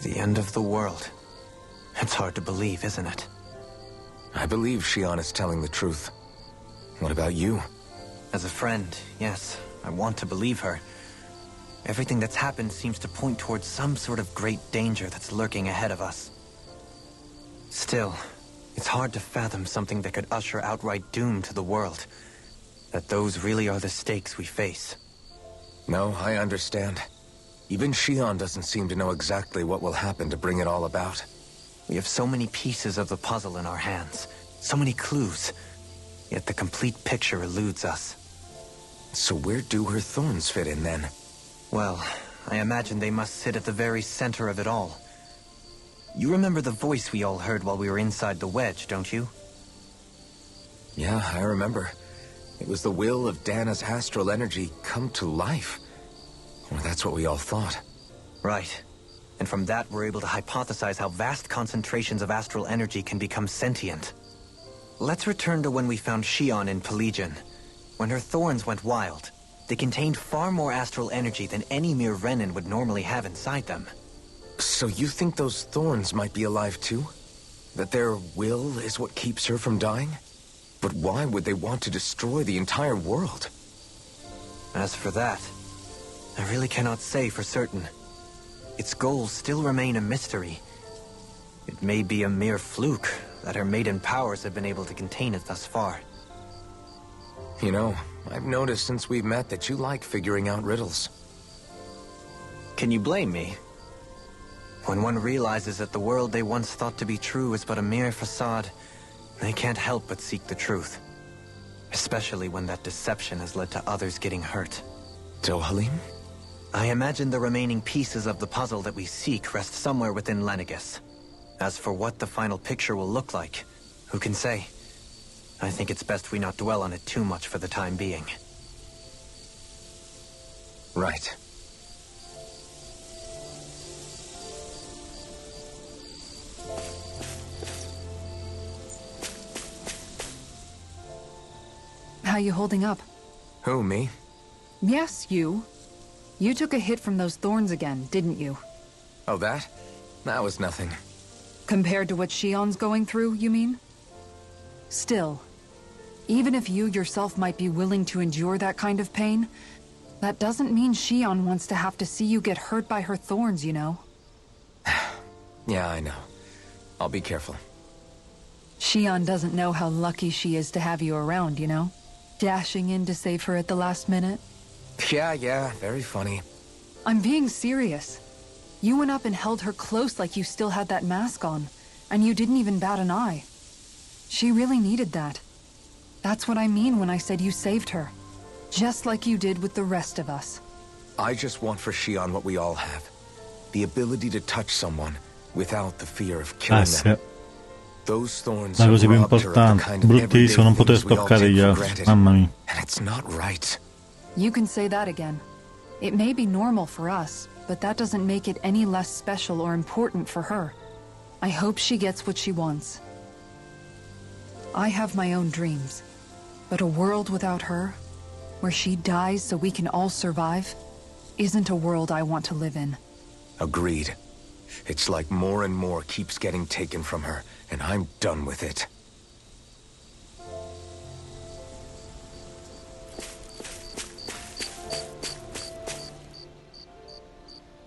The end of the world. It's hard to believe, isn't it? I believe Shion is telling the truth. What about you? As a friend, yes, I want to believe her. Everything that's happened seems to point towards some sort of great danger that's lurking ahead of us. Still, it's hard to fathom something that could usher outright doom to the world. That those really are the stakes we face. No, I understand. Even Shion doesn't seem to know exactly what will happen to bring it all about. We have so many pieces of the puzzle in our hands, so many clues, yet the complete picture eludes us. So where do her thorns fit in, then? Well, I imagine they must sit at the very center of it all. You remember the voice we all heard while we were inside the wedge, don't you? Yeah, I remember. It was the will of Dahna's astral energy come to life. Or that's what we all thought. Right. And from that, we're able to hypothesize how vast concentrations of astral energy can become sentient. Let's return to when we found Shion in Pelagian. When her thorns went wild, they contained far more astral energy than any mere Renin would normally have inside them. So you think those thorns might be alive too? That their will is what keeps her from dying? But why would they want to destroy the entire world? As for that, I really cannot say for certain. Its goals still remain a mystery. It may be a mere fluke that her maiden powers have been able to contain it thus far. You know, I've noticed since we've met that you like figuring out riddles. Can you blame me? When one realizes that the world they once thought to be true is but a mere facade, they can't help but seek the truth. Especially when that deception has led to others getting hurt. Dohalim? I imagine the remaining pieces of the puzzle that we seek rest somewhere within Lenegis. As for what the final picture will look like, who can say? I think it's best we not dwell on it too much for the time being. Right. How you holding up? Who, me? Yes, you. You took a hit from those thorns again, didn't you? Oh, that? That was nothing. Compared to what Shion's going through, you mean? Still, even if you yourself might be willing to endure that kind of pain, that doesn't mean Shion wants to have to see you get hurt by her thorns, you know? Yeah, I know. I'll be careful. Shion doesn't know how lucky she is to have you around, you know? Dashing in to save her at the last minute. Yeah, very funny. I'm being serious. You went up and held her close like you still had that mask on, and you didn't even bat an eye. She really needed that. That's what I mean when I said you saved her. Just like you did with the rest of us. I just want for Shion what we all have. The ability to touch someone without the fear of killing them. Those thorns la cosa più importante, bruttissimo, non poter toccare gli altri. Mamma mia. And it's not right. You can say that again. It may be normal for us, but that doesn't make it any less special or important for her. I hope she gets what she wants. I have my own dreams, but a world without her, where she dies so we can all survive, isn't a world I want to live in. Agreed. It's like more and more keeps getting taken from her, and I'm done with it.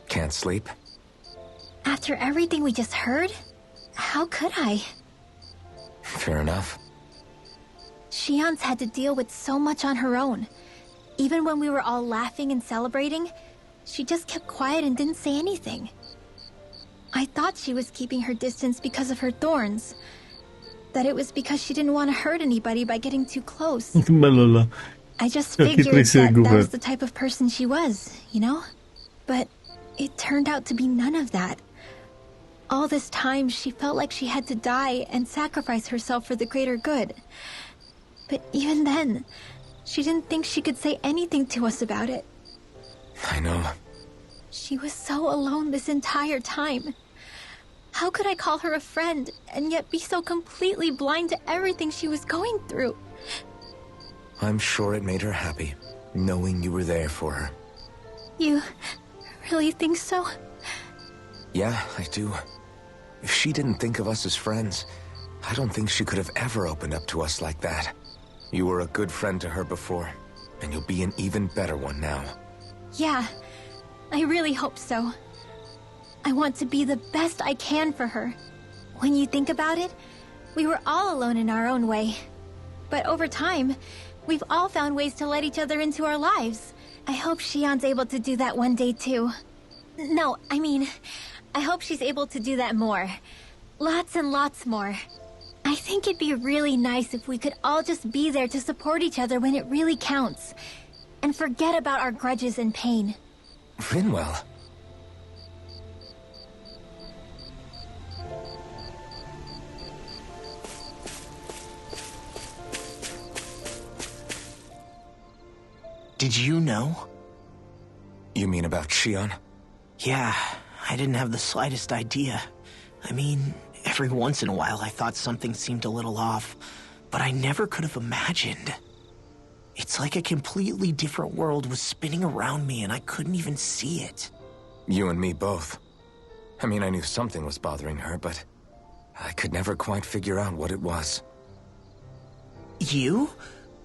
Can't sleep? After everything we just heard? How could I? Fair enough. Shion's had to deal with so much on her own. Even when we were all laughing and celebrating, she just kept quiet and didn't say anything. I thought she was keeping her distance because of her thorns. That it was because she didn't want to hurt anybody by getting too close. I just figured that was the type of person she was, you know? But it turned out to be none of that. All this time, she felt like she had to die and sacrifice herself for the greater good. But even then, she didn't think she could say anything to us about it. I know. She was so alone this entire time. How could I call her a friend and yet be so completely blind to everything she was going through? I'm sure it made her happy, knowing you were there for her. You really think so? Yeah, I do. If she didn't think of us as friends, I don't think she could have ever opened up to us like that. You were a good friend to her before, and you'll be an even better one now. Yeah, I really hope so. I want to be the best I can for her. When you think about it, we were all alone in our own way. But over time, we've all found ways to let each other into our lives. I hope Shion's able to do that one day too. No, I mean, I hope she's able to do that more. Lots and lots more. I think it'd be really nice if we could all just be there to support each other when it really counts. And forget about our grudges and pain. Rinwell. Did you know? You mean about Shion? Yeah, I didn't have the slightest idea. I mean, every once in a while I thought something seemed a little off, but I never could have imagined. It's like a completely different world was spinning around me and I couldn't even see it. You and me both. I mean, I knew something was bothering her, but I could never quite figure out what it was. You?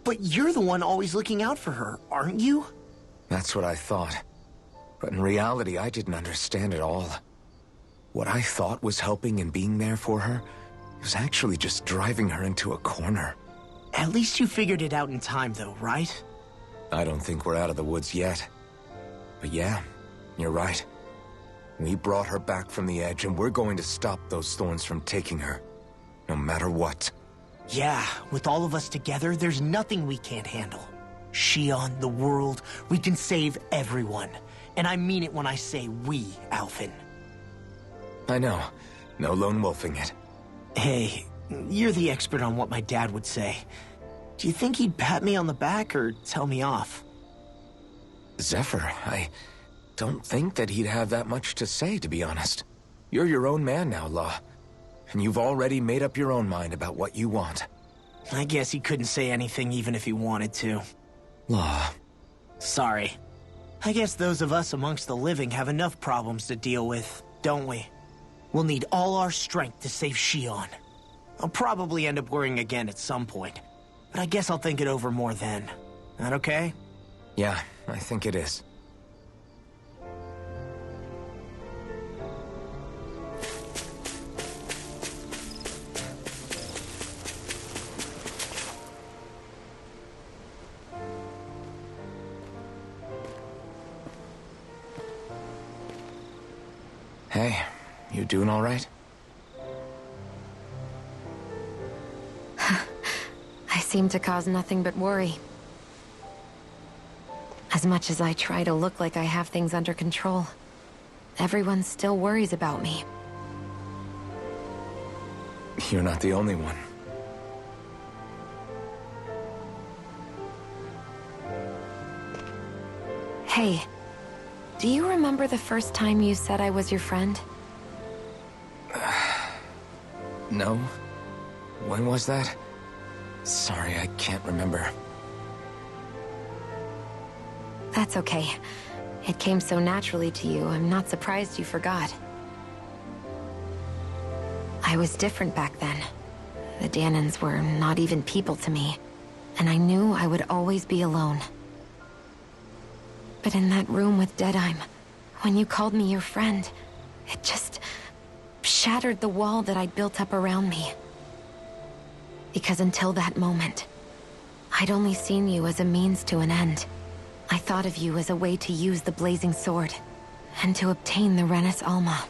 But you're the one always looking out for her, aren't you? That's what I thought. But in reality, I didn't understand it all. What I thought was helping and being there for her was actually just driving her into a corner. At least you figured it out in time, though, right? I don't think we're out of the woods yet. But yeah, you're right. We brought her back from the edge, and we're going to stop those thorns from taking her. No matter what. Yeah, with all of us together, there's nothing we can't handle. Shion, the world, we can save everyone. And I mean it when I say we, Alphen. I know. No lone wolfing it. Hey, you're the expert on what my dad would say. Do you think he'd pat me on the back or tell me off? Zephyr, I don't think that he'd have that much to say, to be honest. You're your own man now, Law. And you've already made up your own mind about what you want. I guess he couldn't say anything even if he wanted to. Law. Sorry. I guess those of us amongst the living have enough problems to deal with, don't we? We'll need all our strength to save Shion. I'll probably end up worrying again at some point, but I guess I'll think it over more then. That okay? Yeah, I think it is. Hey, you doing all right? I seem to cause nothing but worry. As much as I try to look like I have things under control, everyone still worries about me. You're not the only one. Hey, do you remember the first time you said I was your friend? No. When was that? Sorry, I can't remember. That's okay. It came so naturally to you, I'm not surprised you forgot. I was different back then. The Dahnans were not even people to me, and I knew I would always be alone. But in that room with Deadheim, when you called me your friend, it just shattered the wall that I'd built up around me. Because until that moment, I'd only seen you as a means to an end. I thought of you as a way to use the blazing sword, and to obtain the Renis Alma.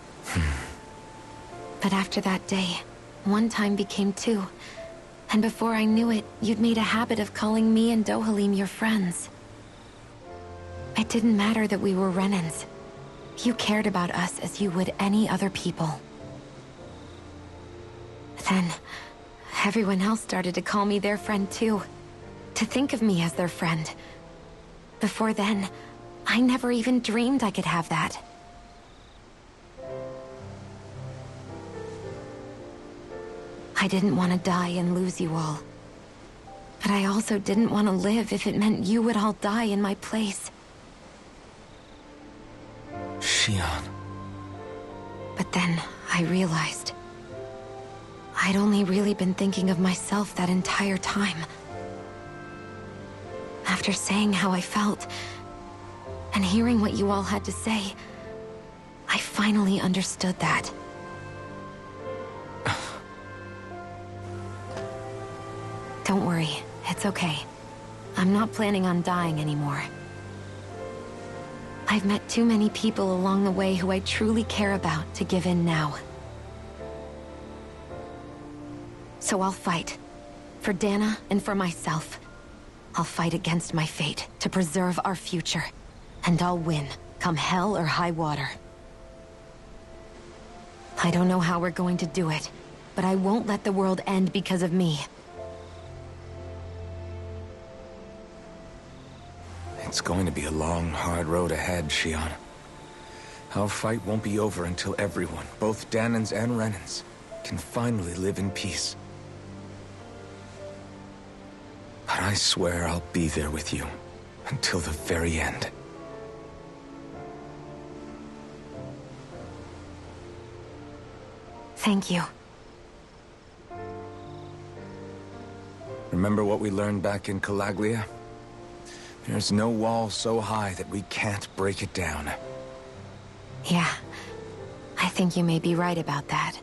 But after that day, one time became two, and before I knew it, you'd made a habit of calling me and Dohalim your friends. It didn't matter that we were Renans. You cared about us as you would any other people. Then, everyone else started to call me their friend too. To think of me as their friend. Before then, I never even dreamed I could have that. I didn't want to die and lose you all. But I also didn't want to live if it meant you would all die in my place. Shion. But then, I realized I'd only really been thinking of myself that entire time. After saying how I felt, and hearing what you all had to say, I finally understood that. Don't worry, it's okay. I'm not planning on dying anymore. I've met too many people along the way who I truly care about to give in now. So I'll fight. For Dahna and for myself. I'll fight against my fate to preserve our future. And I'll win, come hell or high water. I don't know how we're going to do it, but I won't let the world end because of me. It's going to be a long, hard road ahead, Shion. Our fight won't be over until everyone, both Dahnans and Renans, can finally live in peace. But I swear I'll be there with you until the very end. Thank you. Remember what we learned back in Calaglia? There's no wall so high that we can't break it down. Yeah, I think you may be right about that.